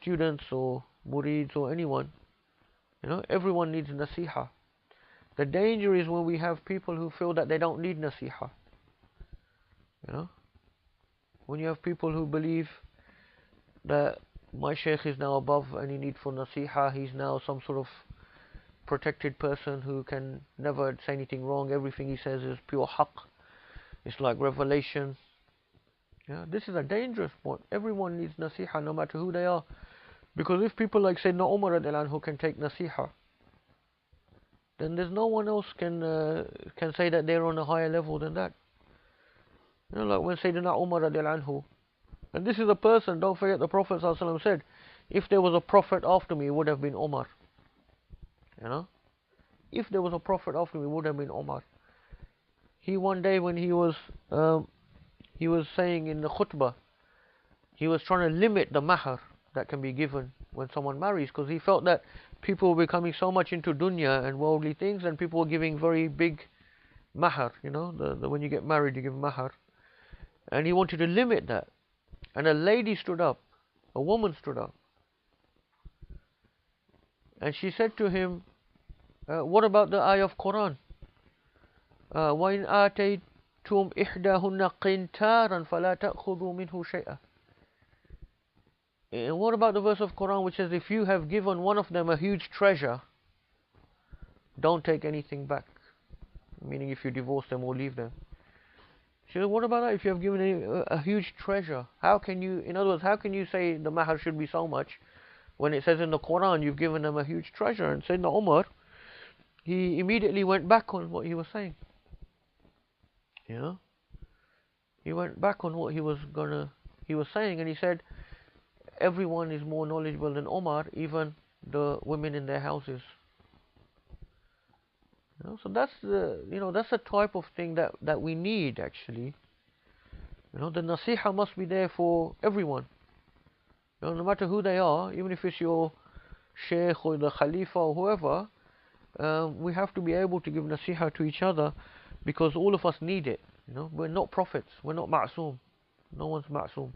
students or murids or anyone. You know, everyone needs nasiha. The danger is when we have people who feel that they don't need nasiha. You know, when you have people who believe that my sheikh is now above any need for nasiha, he's now some sort of protected person who can never say anything wrong. Everything he says is pure haqq. It's like revelation. Yeah, this is a dangerous point. Everyone needs nasiha, no matter who they are. Because if people like Sayyidina Umar who can take nasiha, then there's no one else can say that they're on a higher level than that. You know, like when Sayyidina Umar anhu, and this is a person, don't forget the Prophet ﷺ said, if there was a prophet after me, it would have been Umar. You know, if there was a prophet after me, it would have been Umar. He one day when he was saying in the khutbah, he was trying to limit the mahar that can be given when someone marries, because he felt that people were becoming so much into dunya and worldly things, and people were giving very big mahar. You know, the when you get married, you give mahar, and he wanted to limit that. And a lady stood up, a woman stood up, and she said to him, "What about the ayah of Quran? وَإِنْ آتَيْتُمْ إِحْدَاهُنَّ قِنْتَارًا فَلَا تَأْخُذُوا مِنْهُ شَيْئًا." And what about the verse of Quran which says, if you have given one of them a huge treasure, don't take anything back? Meaning if you divorce them or leave them. She said, what about that? If you have given a huge treasure, how can you, in other words, how can you say the mahar should be so much when it says in the Quran you've given them a huge treasure? And Sayyidina Umar, he immediately went back on what he was saying. You know, he went back on what he was saying, and he said, everyone is more knowledgeable than Omar, even the women in their houses. You know, so that's that's the type of thing that we need actually. You know, the nasiha must be there for everyone. You know, no matter who they are, even if it's your Shaykh or the Khalifa or whoever, we have to be able to give nasiha to each other, because all of us need it. You know, we're not prophets, we're not ma'soom. No one's ma'soom.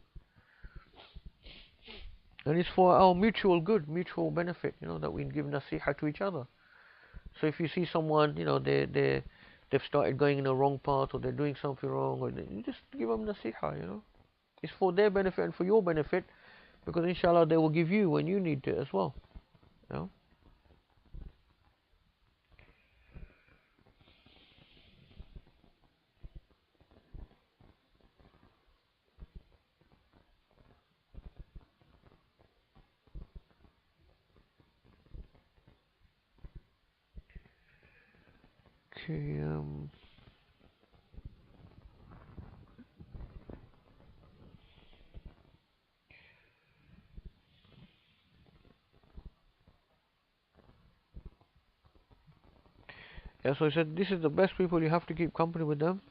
And it's for our mutual good, mutual benefit, you know, that we give nasiha to each other. So if you see someone, you know, they've started going in the wrong path, or they're doing something wrong, or you just give them nasiha, you know. It's for their benefit and for your benefit, because inshallah they will give you when you need it as well. You know. Okay, yeah, so I said this is the best people, you have to keep company with them.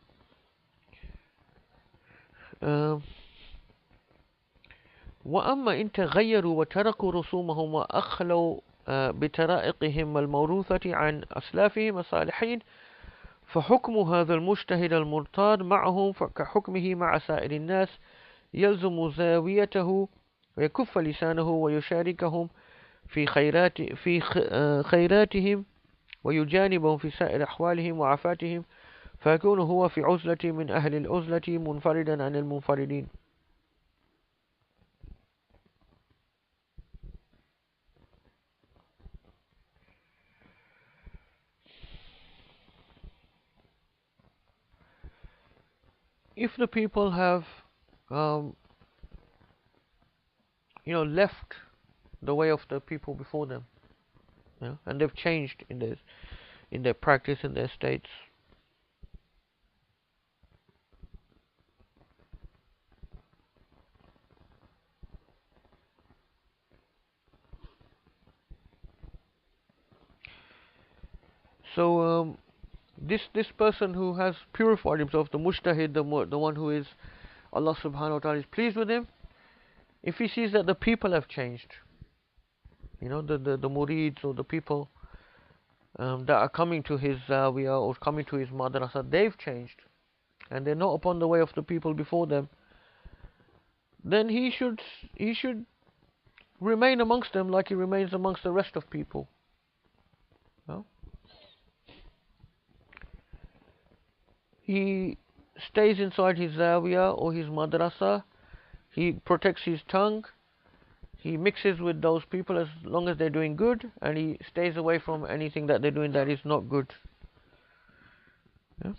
وأما إن تغيروا وتركوا رسومهم وأخلوا بطرائقهم الموروثة عن أسلافهم الصالحين، فحكم هذا المجتهد المرتاد معهم كحكمه مع سائر الناس، يلزم زاويته ويكف لسانه ويشاركهم في خيراتهم ويجانبهم في سائر أحوالهم وعفاتهم، فيكون هو في عزلة من أهل العزلة منفردا عن المنفردين. If the people have left the way of the people before them, and they've changed in their practice, in their states, so this person who has purified himself, the mujtahid, the one who is Allah subhanahu wa ta'ala is pleased with him, if he sees that the people have changed, the murids or the people that are coming to his zawiyah or coming to his madrasa, they've changed and they're not upon the way of the people before them, then he should remain amongst them like he remains amongst the rest of people. He stays inside his zawiyah or his madrasa, he protects his tongue, he mixes with those people as long as they're doing good, and he stays away from anything that they're doing that is not good. Yeah?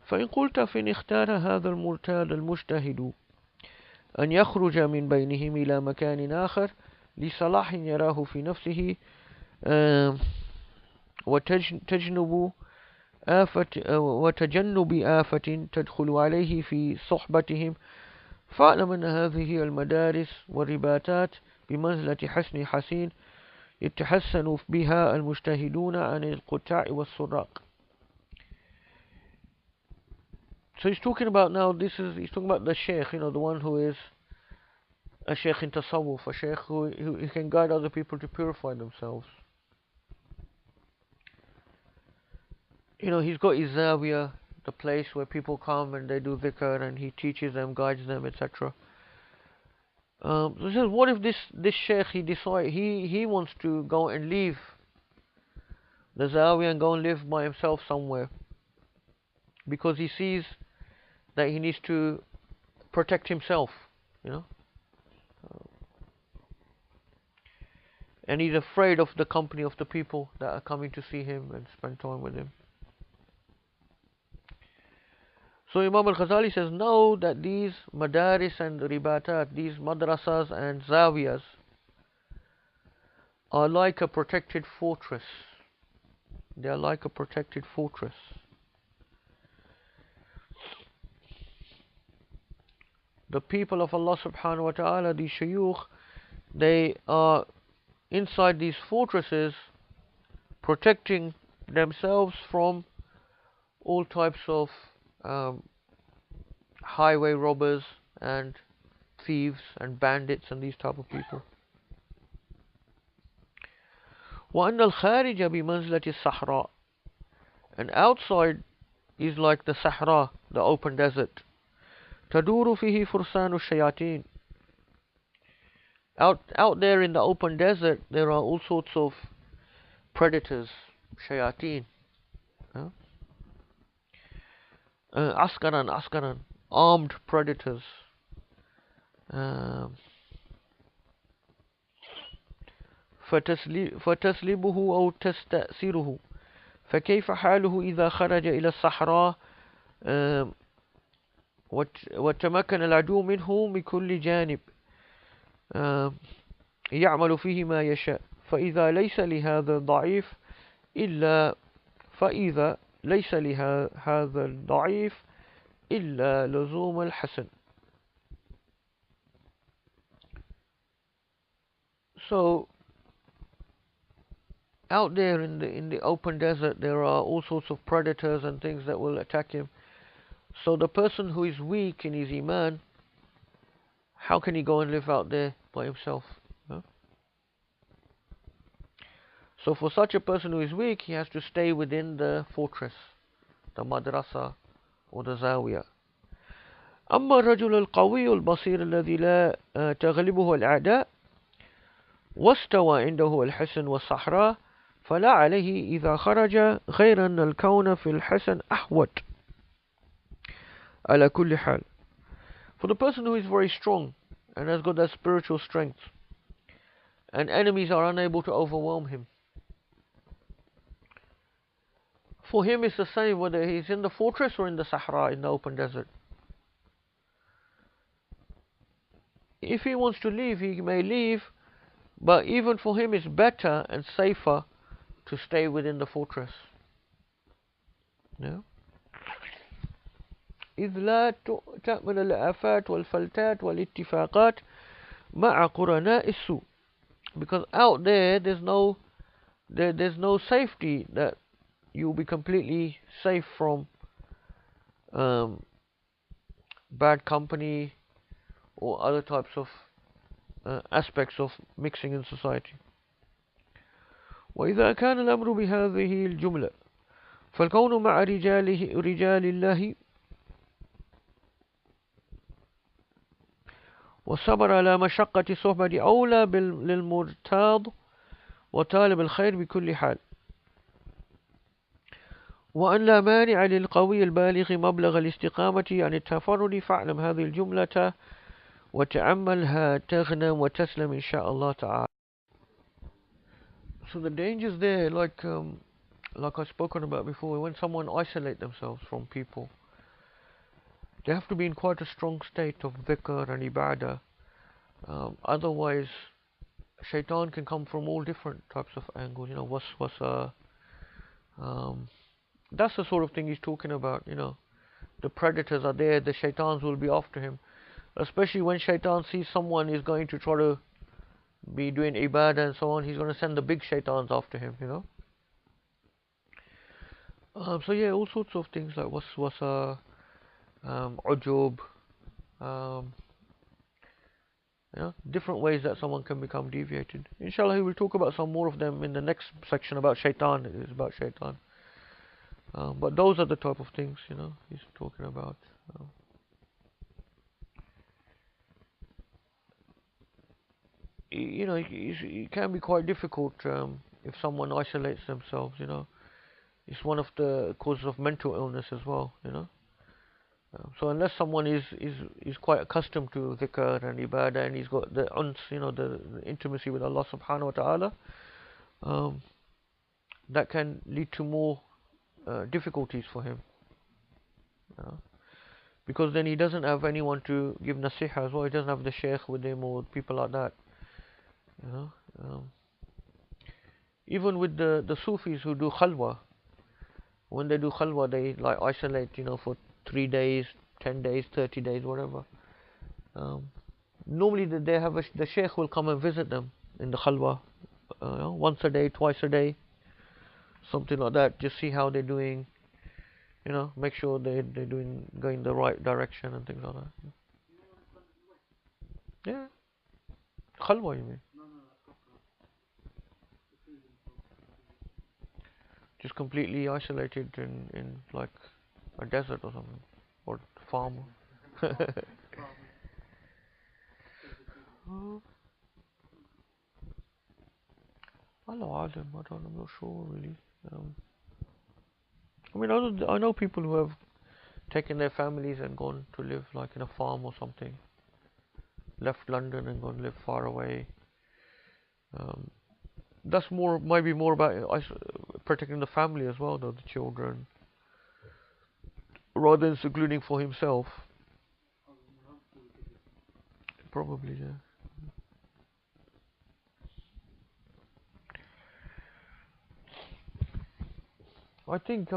فإن قلت فإن اختار هذا المرتاد المجتهد أن يخرج من بينهم إلى مكان آخر لصلاح يراه في نفسه وتجنب آفة تدخل عليه في صحبتهم، فاعلم أن هذه المدارس والرباطات بمنزلة حسن حسين يتحسن بها المجتهدون عن القطاع والسراق. So he's talking about now, he's talking about the Shaykh, the one who is a Shaykh in Tasawwuf, a Shaykh who can guide other people to purify themselves. He's got his zawiyah, the place where people come and they do dhikr, and he teaches them, guides them, etc. So he says, what if this Shaykh, he wants to go and leave the zawiyah and go and live by himself somewhere, because he sees that he needs to protect himself, and he's afraid of the company of the people that are coming to see him and spend time with him. So Imam al-Ghazali says, know that these madaris and ribatat, these madrasas and zawiyahs, are like a protected fortress. They are like a protected fortress. The people of Allah subhanahu wa ta'ala, these shuyukh, they are inside these fortresses, protecting themselves from all types of highway robbers and thieves and bandits and these type of people. وأن الخارج بمنزلة الصحراء, and outside is like the Sahara, the open desert. تدور فيه فرسان الشياطين. Out there in the open desert, there are all sorts of predators, shayateen. Askaran, armed predators. فتسلبه أو تستأثره، فكيف حاله إذا خرج إلى الصحراء وتمكن العدو منه من كل جانب يعمل فيه ما يشاء، فإذا ليس لهذا الضعيف إلا لزوم الحسن. So out there in the open desert, there are all sorts of predators and things that will attack him. So the person who is weak in his iman, how can he go and live out there by himself? So for such a person who is weak, he has to stay within the fortress, the madrasa or the zawiyah. أما الرجل القوي البصير الذي لا تغلبه الأعداء واستوى عنده الحسن والصحراء، فلا عليه إذا خرج غير أن الكون في الحسن أحوط على كل حال. For the person who is very strong and has got that spiritual strength, and enemies are unable to overwhelm him, for him it's the same whether he's in the fortress or in the Sahara, in the open desert. If he wants to leave, he may leave, but even for him it's better and safer to stay within the fortress. إذ لا تأمن الآفات والفلتات والاتفاقات مع قرناء السوء. Because out there, there's no safety that you'll be completely safe from bad company or other types of aspects of mixing in society. وإذا كان الأمر بهذه الجملة فالكون مع رجال الله والصبر على مشقة صحبة أولى للمرتاض وطالب الخير بكل حال. وأن لا مانع للقوي البالغ مبلغ الاستقامة عن التفرد فاعلم هذه الجملة وتأملها تغنم وتسلم إن شاء الله تعالى. So the dangers there, like I've spoken about before, when someone isolate themselves from people, they have to be in quite a strong state of dhikr and ibadah. Otherwise, shaitan can come from all different types of angles. Waswasa. That's the sort of thing he's talking about. The predators are there. The shaitans will be after him. Especially when shaitan sees someone is going to try to be doing ibadah and so on, he's going to send the big shaitans after him. So yeah, all sorts of things like waswasa, ujub, um, different ways that someone can become deviated. Inshallah, we will talk about some more of them in the next section about shaitan. It is about shaitan. But those are the type of things, he's talking about. It can be quite difficult if someone isolates themselves. It's one of the causes of mental illness as well. So unless someone is quite accustomed to dhikr and ibadah and he's got the uns, the intimacy with Allah subhanahu wa ta'ala, that can lead to more difficulties for him. Because then he doesn't have anyone to give nasiha as well. He doesn't have the Shaykh with him or people like that. Even with the Sufis who do khalwa, when they do khalwa, they like isolate, for 3 days, 10 days, 30 days, whatever. Normally they have the Shaykh will come and visit them in the khalwa, once a day, twice a day, something like that. Just see how they're doing, make sure they're going the right direction and things like that. Yeah, khalwa, you mean? Just completely isolated in like a desert or something, or farm. Allah Alam, I'm not sure really. I know people who have taken their families and gone to live like in a farm or something, left London and gone live far away. That's might be more about protecting the family as well, though, the children, rather than secluding for himself. Probably, yeah. I think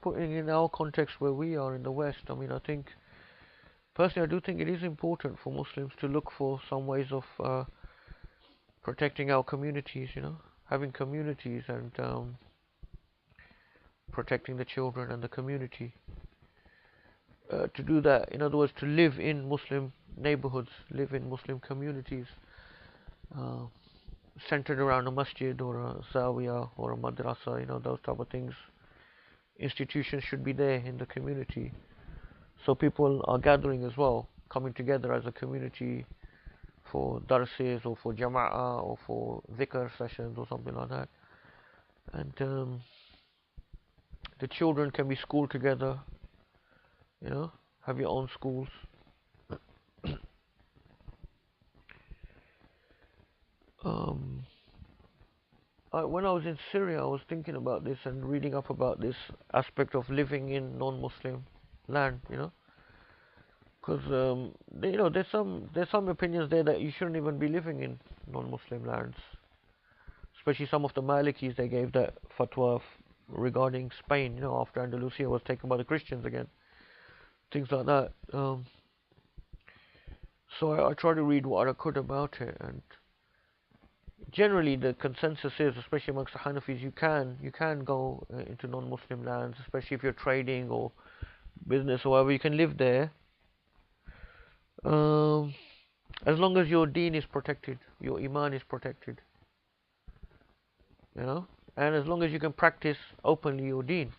putting in our context where we are in the West, I think, personally, I do think it is important for Muslims to look for some ways of protecting our communities, having communities and protecting the children and the community. To do that, in other words, to live in Muslim neighborhoods, live in Muslim communities, centered around a masjid or a zawiyah or a madrasa, those type of things. Institutions should be there in the community, so people are gathering as well, coming together as a community for darses or for jama'ah or for dhikr sessions or something like that. And the children can be schooled together, have your own schools. When I was in Syria, I was thinking about this and reading up about this aspect of living in non-Muslim land, because there's some opinions there that you shouldn't even be living in non-Muslim lands, especially some of the Malikis. They gave that fatwa regarding Spain, after Andalusia was taken by the Christians again, things like that. So I tried to read what I could about it, and generally the consensus is, especially amongst the Hanafis, you can go into non-Muslim lands, especially if you're trading or business or whatever. You can live there, as long as your deen is protected, your iman is protected, and as long as you can practice openly your deen.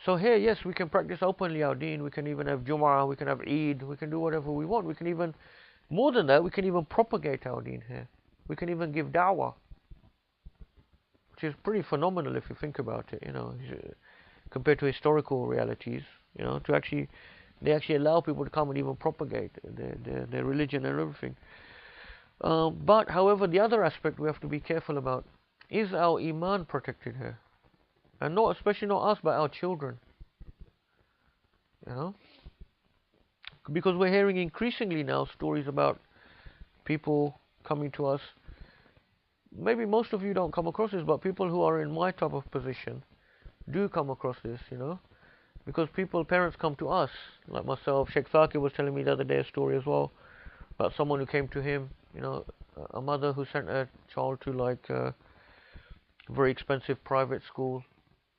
So here, yes, we can practice openly our deen. We can even have Jum'ah, we can have Eid, we can do whatever we want. We can even, more than that, we can even propagate our deen here. We can even give da'wah, which is pretty phenomenal if you think about it. compared to historical realities. To actually, they actually allow people to come and even propagate their religion and everything. But however, the other aspect we have to be careful about is our iman protected here, and not especially not us, but our children. Because we're hearing increasingly now stories about people coming to us. Maybe most of you don't come across this, but people who are in my type of position do come across this, because parents come to us, like myself. Shaykh was telling me the other day a story as well about someone who came to him, a mother who sent her child to like a very expensive private school,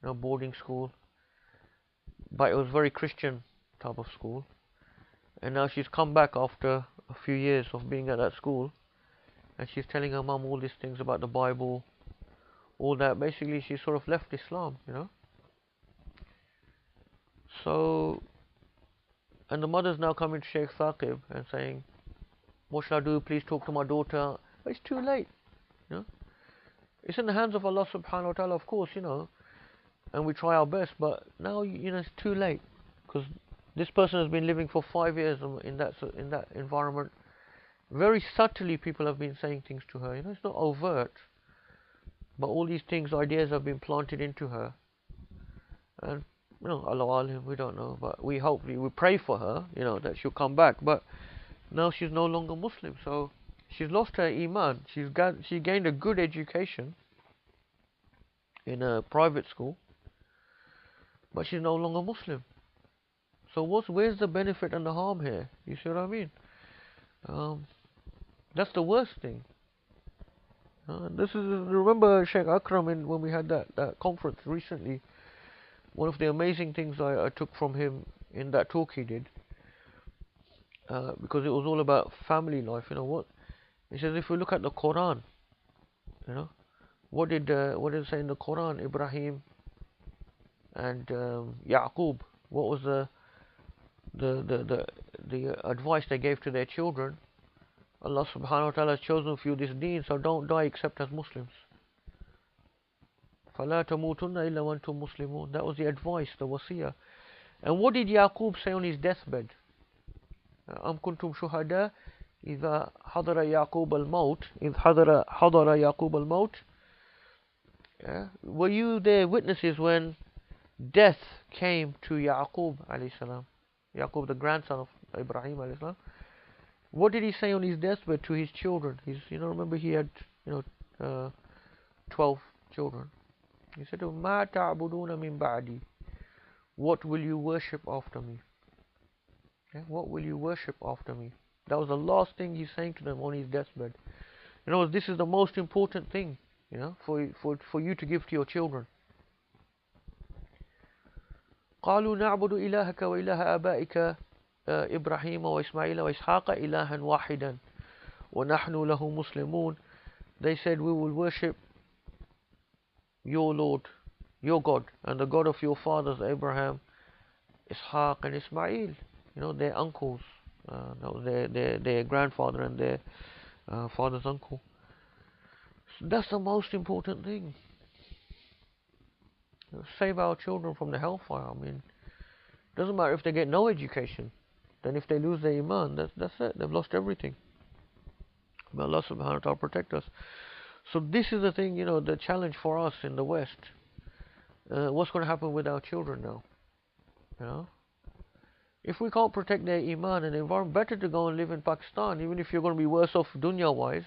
boarding school, but it was very Christian type of school, and now she's come back after a few years of being at that school, and she's telling her mum all these things about the Bible, all that. Basically, she sort of left Islam, So, and the mother's now coming to Shaykh Thaqib and saying, what should I do? Please talk to my daughter. But it's too late. It's in the hands of Allah subhanahu wa ta'ala, of course, and we try our best, but now, it's too late, because this person has been living for 5 years in that environment. Very subtly, people have been saying things to her. It's not overt, but all these things, ideas have been planted into her, and Allah alim, we don't know, but we hope, we pray for her, that she'll come back. But now she's no longer Muslim, so she's lost her iman. She gained a good education in a private school, but she's no longer Muslim. So where's the benefit and the harm here? You see what I mean? That's the worst thing. Remember Shaykh Akram when we had that conference recently. One of the amazing things I took from him in that talk he did, because it was all about family life. He says, if we look at the Quran, what did it say in the Quran? Ibrahim and Yaqub, what was the advice they gave to their children? Allah subhanahu wa ta'ala has chosen for you this deen, so don't die except as Muslims. فَلَا تَمُوتُنَّ إِلَّا وَأَنْتُمْ مُسْلِمُونَ. That was the advice, the wasiyah. And what did Yaqub say on his deathbed? أَمْ كُنْتُمْ شُهَدَاءَ إِذَا حَضَرَ يَعْقُوبَ الْمَوْتِ إِذْ حَضَرَ يَعْقُوبَ الْمَوْتِ. Were you there witnesses when death came to Yaqub alayhi salam? Yaqub, the grandson of Ibrahim alayhi salam. What did he say on his deathbed to his children? Remember he had 12 children. He said, مَا تَعْبُدُونَ مِن بَعْدِي. What will you worship after me? What will you worship after me? That was the last thing he's saying to them on his deathbed. This is the most important thing, for you to give to your children. قالوا نعبد إلهك وإله آبائك إبراهيم وإسماعيل وإسحاق إلها واحدا ونحن له مسلمون. They said, we will worship your Lord, your God, and the God of your fathers Abraham, Ishaq and Ismail, their uncles, their grandfather and their father's uncle. So that's the most important thing. Save our children from the hellfire. Doesn't matter if they get no education. Then if they lose their iman, that's it. They've lost everything. May Allah subhanahu wa ta'ala protect us. So this is the thing, the challenge for us in the West. What's going to happen with our children now? If we can't protect their iman and environment, better to go and live in Pakistan, even if you're going to be worse off dunya-wise.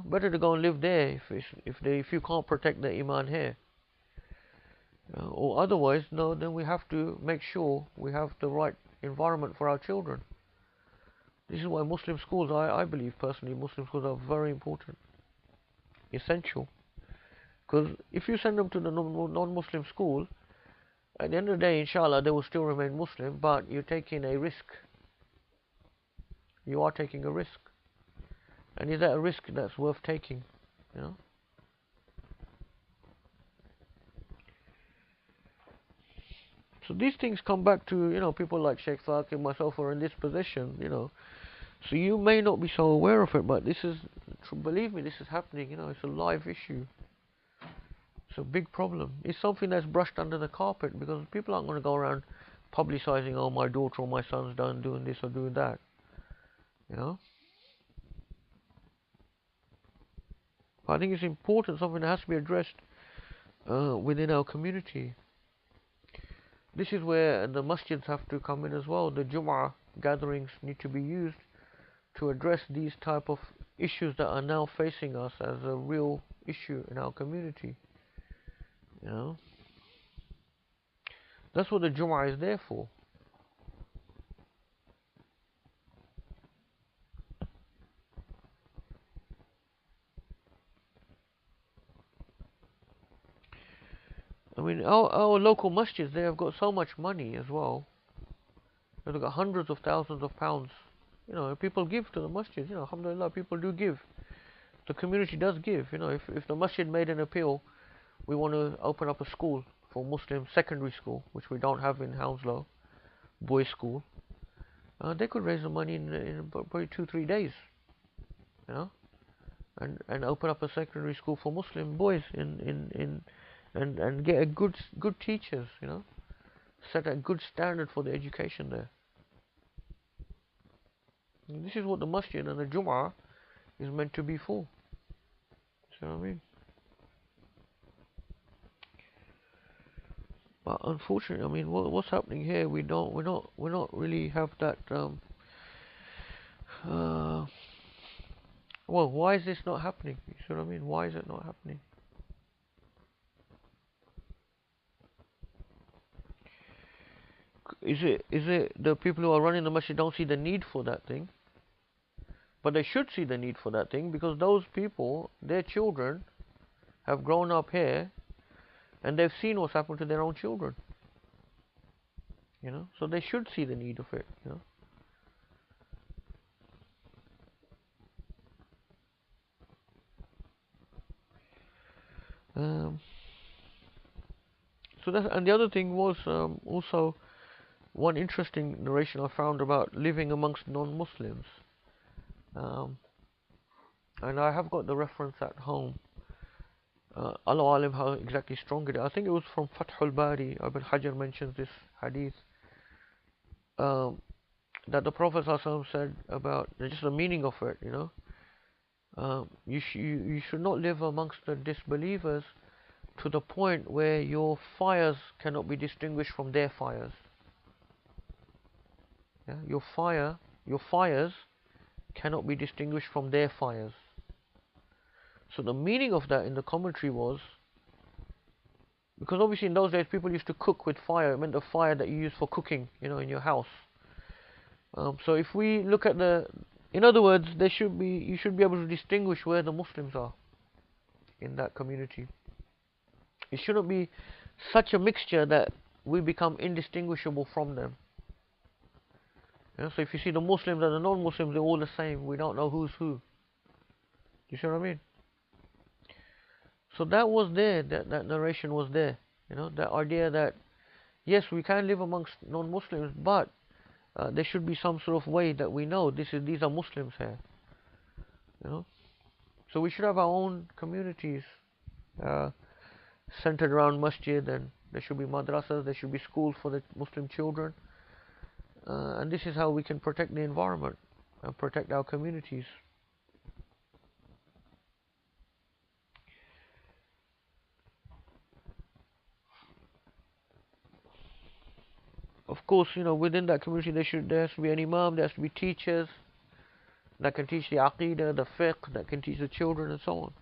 Better to go and live there if you can't protect their iman here. Or otherwise, no, then we have to make sure we have the right environment for our children. This is why Muslim schools, I believe personally, Muslim schools are very important, essential. Because if you send them to the non-Muslim school, at the end of the day, inshallah, they will still remain Muslim, but you're taking a risk. You are taking a risk. And is that a risk that's worth taking? So these things come back to, people like Shaykh and myself are in this position, So you may not be so aware of it, but this is, believe me, this is happening, it's a live issue. It's a big problem. It's something that's brushed under the carpet because people aren't going to go around publicizing, oh, my daughter or my son's done doing this or doing that. You know? I think it's important, something that has to be addressed within our community. This is where the masjids have to come in as well. The Jum'ah gatherings need to be used to address these type of issues that are now facing us as a real issue in our community. You know, that's what the Jum'ah is there for. I mean, our local masjids, they have got so much money as well. They've got hundreds of thousands of pounds. You know, people give to the masjid. You know, alhamdulillah, people do give. The community does give. You know, if the masjid made an appeal, we want to open up a school for Muslim secondary school, which we don't have in Hounslow, boys' school. They could raise the money in probably 2-3 days. You know, and open up a secondary school for Muslim boys and get a good teachers. You know, set a good standard for the education there. And this is what the masjid and the Jum'ah is meant to be for. See what I mean? But unfortunately, I mean, what's happening here? We're not really have that. Well, why is this not happening? You see what I mean? Why is it not happening? Is it the people who are running the masjid don't see the need for that thing? But they should see the need for that thing, because those people, their children, have grown up here, and they've seen what's happened to their own children. You know, so they should see the need of it. You know. So that, and the other thing was also one interesting narration I found about living amongst non-Muslims. And I have got the reference at home. Allah alim how exactly strong it is. I think it was from Fathul Bari. Ibn Hajar mentions this hadith. That the Prophet ﷺ said about just the meaning of it, you know. You should not live amongst the disbelievers to the point where your fires cannot be distinguished from their fires. Yeah? Your fires cannot be distinguished from their fires. So the meaning of that in the commentary was, because obviously in those days people used to cook with fire. It meant the fire that you use for cooking, you know, in your house. So if we look at in other words, you should be able to distinguish where the Muslims are in that community. It shouldn't be such a mixture that we become indistinguishable from them. You know, so if you see the Muslims and the non-Muslims, they're all the same. We don't know who's who. You see what I mean? So that was there. That narration was there. You know, that idea that yes, we can live amongst non-Muslims, but there should be some sort of way that we know these are Muslims here. You know, so we should have our own communities centered around masjid, and there should be madrassas, there should be schools for the Muslim children, and this is how we can protect the environment and protect our communities. Of course, you know, within that community there has to be an imam, there has to be teachers that can teach the aqidah, the fiqh, that can teach the children, and so on.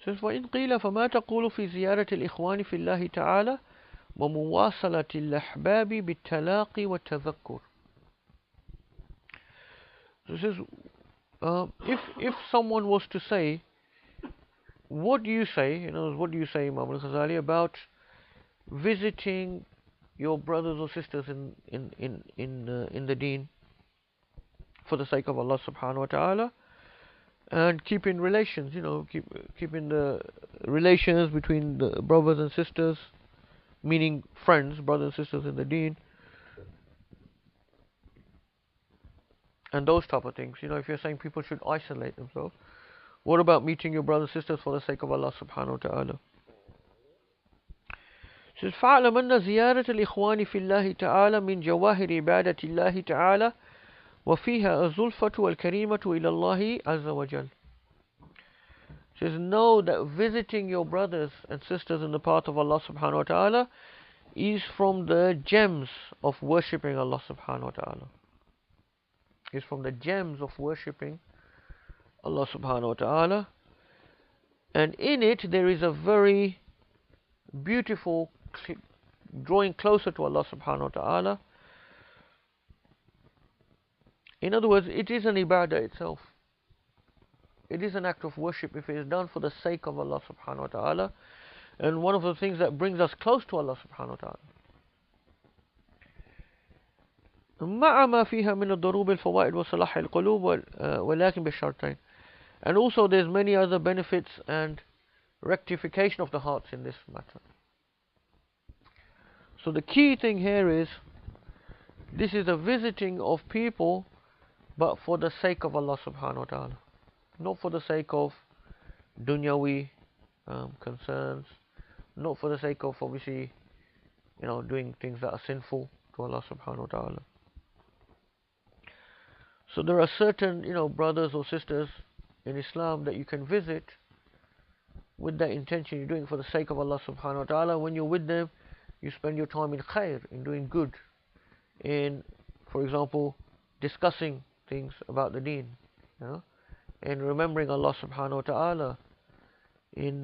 Says وإن قيل فما تقول في زيارة الإخوان في الله تعالى ومواصلة الأحباب بالتلاقي والتذكر. So it says, if someone was to say, what do you say, you know, what do you say, Imam al-Ghazali, about visiting your brothers or sisters in the deen for the sake of Allah subhanahu wa ta'ala, and keeping relations, keeping the relations between the brothers and sisters, meaning friends, brothers and sisters in the deen, and those type of things. If you're saying people should isolate themselves, what about meeting your brothers and sisters for the sake of Allah subhanahu wa ta'ala? It says, فَاعْلَمْ أَنَّ زِيَارَةَ الْإِخْوَانِ فِي اللَّهِ تَعَالَى مِنْ جَوَاهِرِ عِبَادَةِ اللَّهِ تَعَالَى وَفِيهَا الزُّلْفَةُ وَالْكَرِيمَةُ إِلَى اللَّهِ عَزَّ وَجَلَّ. It says, know that visiting your brothers and sisters in the path of Allah subhanahu wa ta'ala is from the gems of worshipping Allah subhanahu wa ta'ala. Is from the gems of worshipping Allah subhanahu wa ta'ala. And in it there is a very beautiful drawing closer to Allah subhanahu wa ta'ala. In other words, it is an ibadah itself. It is an act of worship if it is done for the sake of Allah subhanahu wa ta'ala. And one of the things that brings us close to Allah subhanahu wa ta'ala. مع ما فيها من الضروب الفوائد وصلاح القلوب ولكن بالشرطين. And also there's many other benefits and rectification of the hearts in this matter. So the key thing here is, this is a visiting of people, but for the sake of Allah subhanahu wa ta'ala. Not for the sake of dunyawi concerns, not for the sake of obviously, doing things that are sinful to Allah subhanahu wa ta'ala. So there are certain, brothers or sisters in Islam that you can visit with that intention. You're doing it for the sake of Allah subhanahu wa ta'ala. When you're with them, you spend your time in khair, in doing good, in, for example, discussing things about the deen, in remembering Allah subhanahu wa ta'ala, in,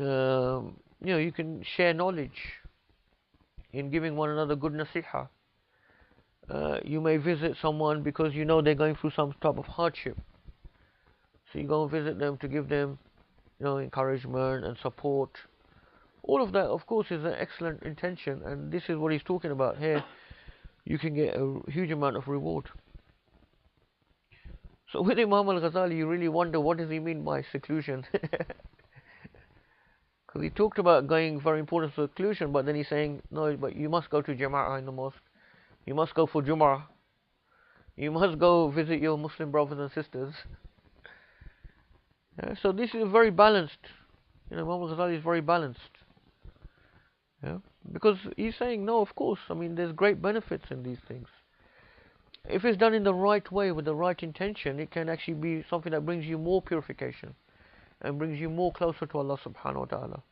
you can share knowledge, in giving one another good nasiha. You may visit someone because they're going through some type of hardship. So you go and visit them to give them, encouragement and support. All of that, of course, is an excellent intention, and this is what he's talking about here. You can get a huge amount of reward. So with Imam al-Ghazali, you really wonder, what does he mean by seclusion? Because he talked about going very important seclusion, but then he's saying, no, but you must go to Jama'ah in the mosque. You must go for Jum'ah. You must go visit your Muslim brothers and sisters. So this is very balanced. Imam al-Ghazali is very balanced. Because he's saying, no, of course, there's great benefits in these things. If it's done in the right way, with the right intention, it can actually be something that brings you more purification and brings you more closer to Allah subhanahu wa ta'ala.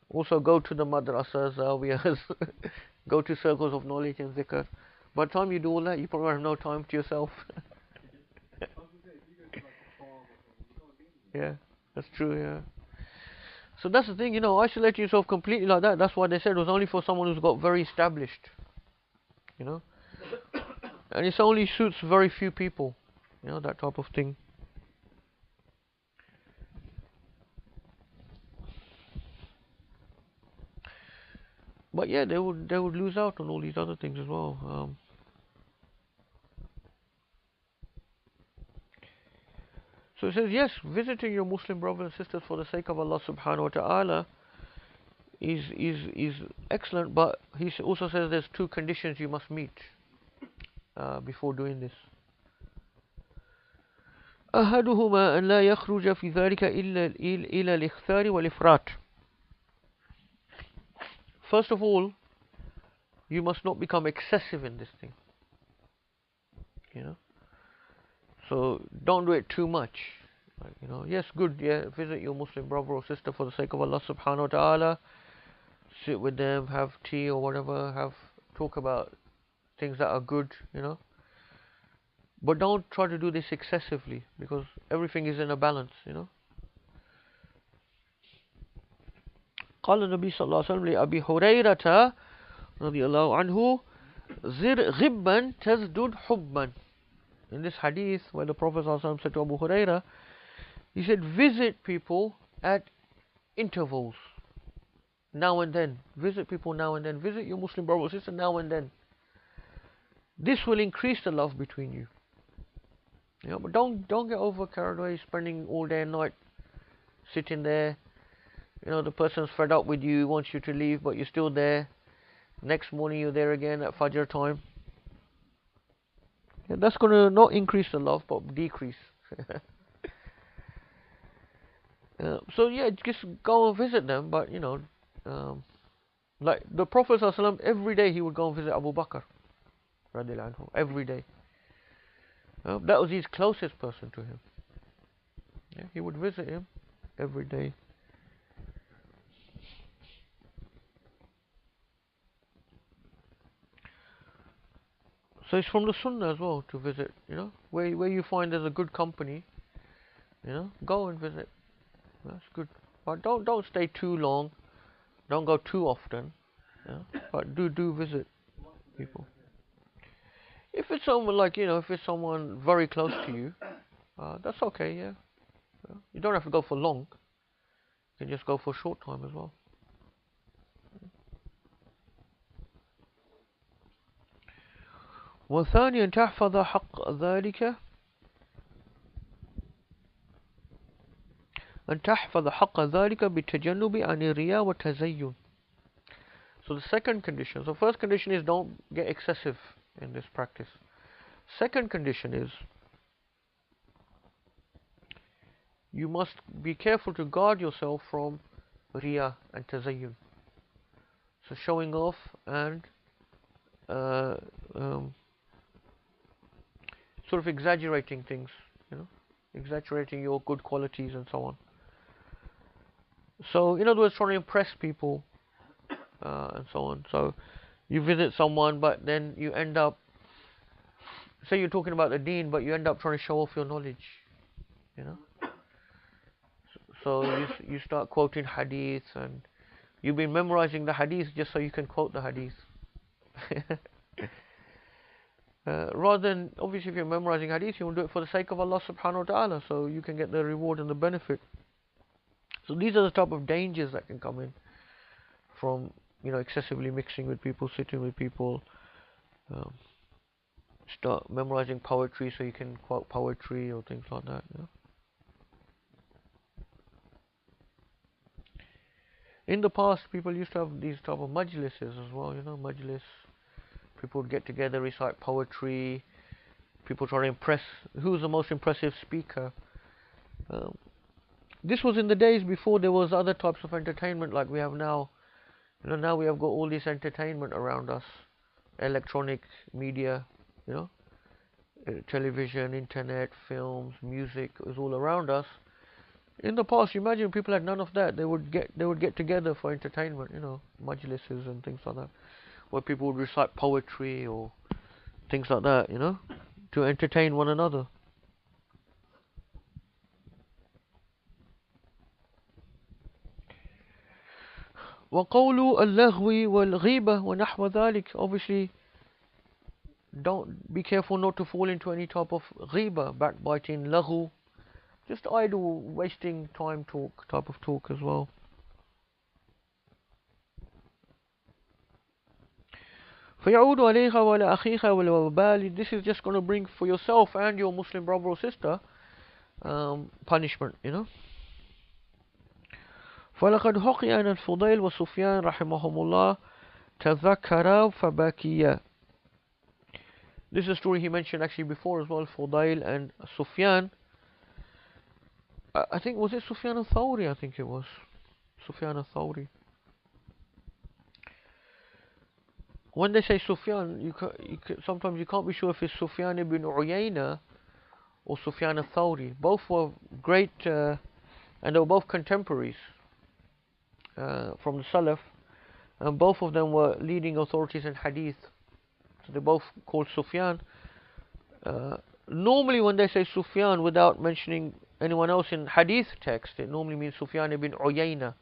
Also go to the madrassas, zawiyahs, go to circles of knowledge and zikr. By the time you do all that, you probably have no time to yourself. Yeah, that's true, yeah. So that's the thing, isolating yourself completely like that, that's why they said it was only for someone who's got very established, and it only suits very few people, that type of thing. But yeah, they would lose out on all these other things as well. So it says, yes, visiting your Muslim brothers and sisters for the sake of Allah subhanahu wa ta'ala is excellent, but he also says there's two conditions you must meet before doing this. أحدهما أن لا يخرج في ذلك إلى الإخثار والإفراط. First of all, you must not become excessive in this thing. So don't do it too much. Yes, good, visit your Muslim brother or sister for the sake of Allah subhanahu wa ta'ala. Sit with them, have tea or whatever, talk about things that are good, But don't try to do this excessively, because everything is in a balance, قال النبي صلى الله عليه وسلم لأبي هريرة رضي الله عنه زر غبا تزدد حبا. In this hadith, where the Prophet ﷺ said to Abu Hurairah, he said, visit people at intervals, now and then. Visit people now and then. Visit your Muslim brother or sister now and then. This will increase the love between you. You know, but don't get over carried away, spending all day and night sitting there. You know, the person's fed up with you, wants you to leave, but you're still there. Next morning you're there again at Fajr time. Yeah, that's gonna not increase the love, but decrease. So yeah, just go and visit them, but you know, like the Prophet ﷺ, every day he would go and visit Abu Bakr, radiallahu anhu, every day. That was his closest person to him. Yeah, he would visit him every day. So it's from the Sunnah as well to visit. You know, where you find there's a good company. You know, go and visit. That's good. But don't stay too long. Don't go too often. Yeah? But do visit people. If it's someone like, you know, if it's someone very close to you, that's okay. Yeah. You don't have to go for long. You can just go for a short time as well. وثانيا تحفظ حق ذلك أن تحفظ حق ذلك بالتجنب عن الرياء والتزين. So the second condition, so first condition is don't get excessive in this practice. Second condition is you must be careful to guard yourself from riya and tazayyun. So showing off and sort of exaggerating things, you know, exaggerating your good qualities and so on. So in other words, trying to impress people and so on. So you visit someone, but then you end up, say you're talking about the deen, but you end up trying to show off your knowledge, you know. So you start quoting hadith, and you've been memorizing the hadith just so you can quote the hadith. Rather than, obviously, if you're memorizing hadith, you will do it for the sake of Allah subhanahu wa ta'ala, so you can get the reward and the benefit. So these are the type of dangers that can come in from, you know, excessively mixing with people, sitting with people. Start memorizing poetry so you can quote poetry or things like that. You know? In the past, people used to have these type of majlises as well. You know, majlis. People would get together, recite poetry. People try to impress. Who's the most impressive speaker? This was in the days before there was other types of entertainment like we have now. You know, now we have got all this entertainment around us, electronic media. You know, television, internet, films, music is all around us. In the past, you imagine people had none of that. They would get together for entertainment. You know, majlises and things like that, where people would recite poetry or things like that, you know, to entertain one another. وَقَوْلُ اللَّغْوِ وَالْغِيبَةِ وَنَحْوَ ذَلِكَ. Obviously, don't be careful not to fall into any type of ghiba, backbiting, laghu, just idle, wasting time talk, type of talk as well. فَيَعُودُ عَلَيْهَا وَعَلَى أَخِيهَا وَالْوَبَالِ. This is just going to bring for yourself and your Muslim brother or sister punishment, you know. فَلَقَدْ حُقِيَ أَنَ الْفُضَيْلِ وَسُفْيَانَ رَحِمَهُمُ اللَّهِ تَذَكَّرَا فَبَكِيَا. This is a story he mentioned actually before as well. Fudail and Sufyan. I think, was it Sufyan al-Thawri? I think it was Sufyan al-Thawri. When they say Sufyan, sometimes you can't be sure if it's Sufyan ibn Uyayna or Sufyan al-Thawri. Both were great, and they were both contemporaries from the Salaf, and both of them were leading authorities in hadith. So they're both called Sufyan. Normally when they say Sufyan without mentioning anyone else in hadith text, it normally means Sufyan ibn Uyayna.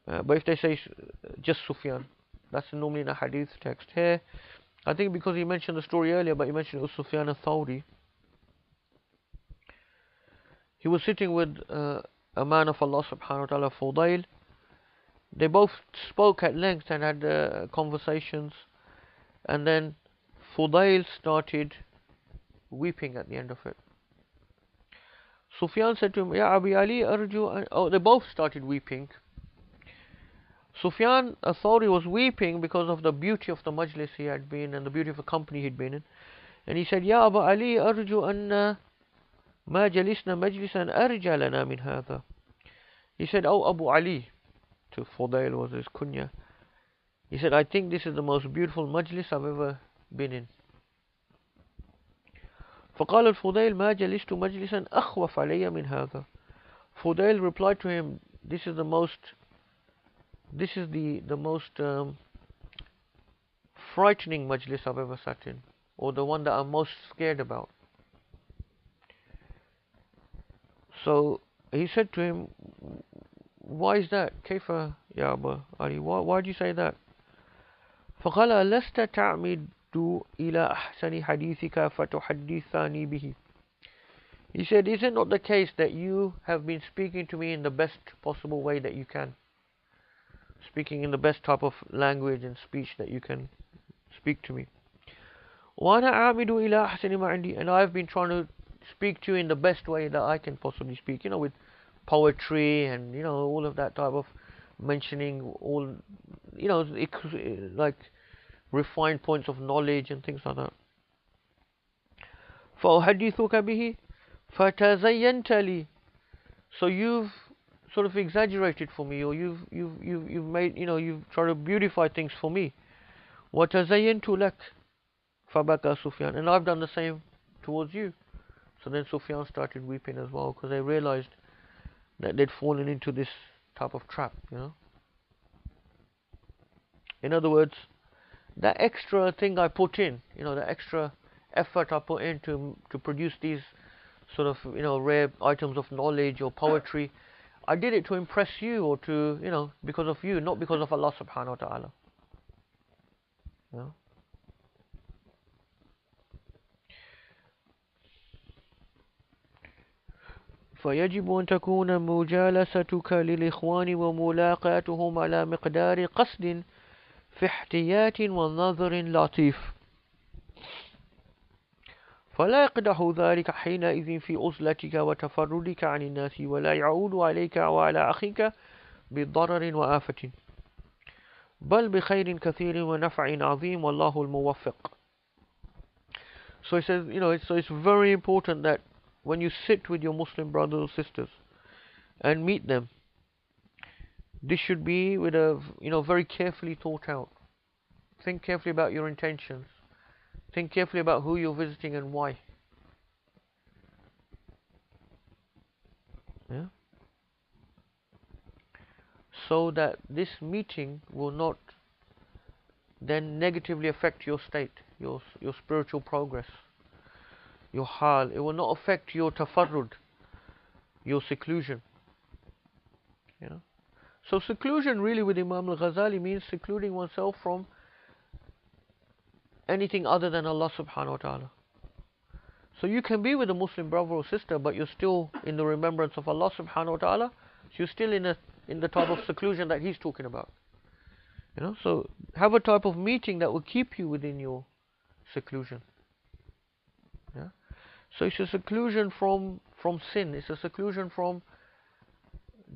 But if they say just Sufyan, that's normally in a hadith text. Here, I think because he mentioned the story earlier, but he mentioned it was Sufyan al-Thawri. He was sitting with a man of Allah subhanahu wa ta'ala, Fudail. They both spoke at length and had conversations, and then Fudail started weeping at the end of it. Sufyan said to him, Ya Abi Ali, arju an... Oh, they both started weeping. Sufyan Thawri was weeping because of the beauty of the majlis he had been and the beauty of the company he'd been in. And he said, Ya Abu Ali, arju anna ma jalisna majlisan arja lana min hadha. He said, Oh Abu Ali, to Fudail was his kunya. He said, I think this is the most beautiful majlis I've ever been in. فقال الفضيل ما جلست مجلسا أخوف علي من هذا. Fudail replied to him, this is the most frightening majlis I've ever sat in, or the one that I'm most scared about. So he said to him, why is that? كيف يا أبا علي? Why do you say that? فقال لست تعمد إلى أحسن حديثك فتحدثني به. He said, is it not the case that you have been speaking to me in the best possible way that you can? Speaking in the best type of language and speech that you can speak to me. وأنا أعمد إلى أحسن ما عندي. And I've been trying to speak to you in the best way that I can possibly speak, with poetry and, all of that type of mentioning all, like refined points of knowledge and things like that. فأحدثك به فتزينت لي. So you've sort of exaggerated for me, or you've made, you've tried to beautify things for me. وتزينت لك فبكى سفيان. And I've done the same towards you. So then Sufyan started weeping as well, because they realized that they'd fallen into this type of trap, In other words, that extra thing I put in, the extra effort I put in to produce these sort of, rare items of knowledge or poetry, I did it to impress you, or to, because of you, not because of Allah subhanahu wa ta'ala. فيجب أن تكون مجالستك للإخوان وملاقاتهم على مقدار قصد في احتياط ونظر لطيف، فلا يقدح ذلك حينئذ في عزلتك وتفردك عن الناس، ولا يعود عليك وعلى أخيك بضرر وآفة، بل بخير كثير ونفع عظيم والله الموفق. So he says, so it's very important that when you sit with your Muslim brothers or sisters and meet them, this should be with a, very carefully thought out. Think carefully about your intentions. Think carefully about who you're visiting and why. So that this meeting will not then negatively affect your state, your spiritual progress, your hal. It will not affect your tafarrud, your seclusion. So seclusion really with Imam al-Ghazali means secluding oneself from anything other than Allah subhanahu wa ta'ala. So you can be with a Muslim brother or sister, but you're still in the remembrance of Allah subhanahu wa ta'ala. So you're still in the type of seclusion that he's talking about. So have a type of meeting that will keep you within your seclusion. So it's a seclusion from sin. It's a seclusion from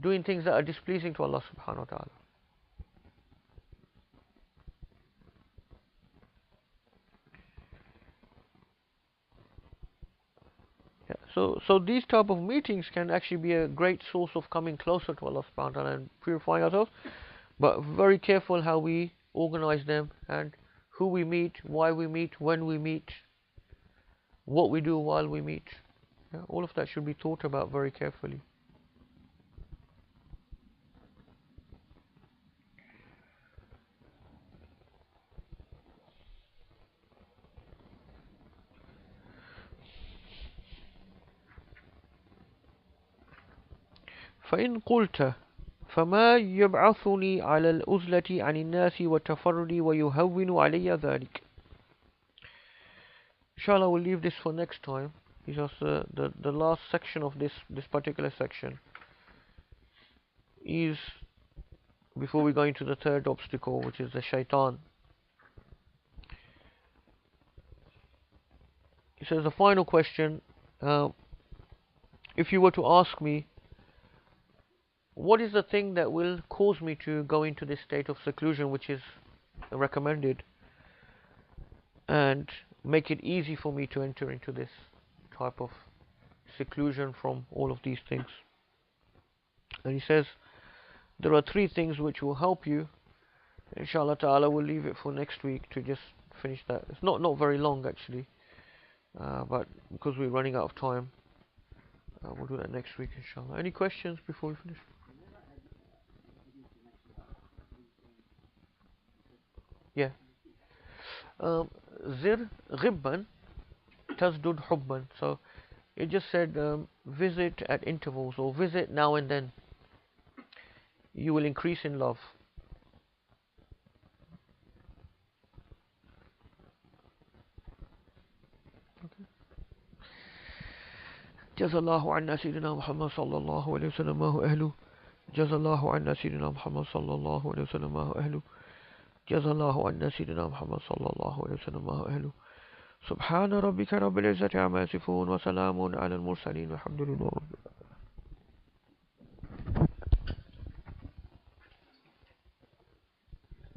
doing things that are displeasing to Allah subhanahu wa ta'ala. So these type of meetings can actually be a great source of coming closer to Allah subhanahu wa ta'ala and purifying ourselves. But very careful how we organize them, and who we meet, why we meet, when we meet, what we do while we meet. All of that should be thought about very carefully. فإن قلت فما يبعثني على العزلة عن الناس والتفرد ويهون علي ذلك. Inshallah, we'll leave this for next time. It's just the last section of this particular section is before we go into the third obstacle, which is the shaitan. He says the final question, if you were to ask me, what is the thing that will cause me to go into this state of seclusion which is recommended, and make it easy for me to enter into this type of seclusion from all of these things? And he says there are three things which will help you. Inshallah ta'ala, we'll leave it for next week to just finish that. It's not very long actually, but because we're running out of time, we'll do that next week inshallah. Any questions before we finish? Yeah. Zir ghibban tasdud hubban. So it just said visit at intervals, or visit now and then. You will increase in love. جزا الله عنا سيدنا محمد صلى الله عليه وسلم ما هو أهله. جزا الله عنا سيدنا محمد صلى الله عليه وسلم ما هو أهله. جزا الله عنا سيدنا محمد صلى الله عليه وسلم ما هو أهله. سبحان ربك رب العزة عما يصفون وسلام على المرسلين والحمد لله رب العالمين.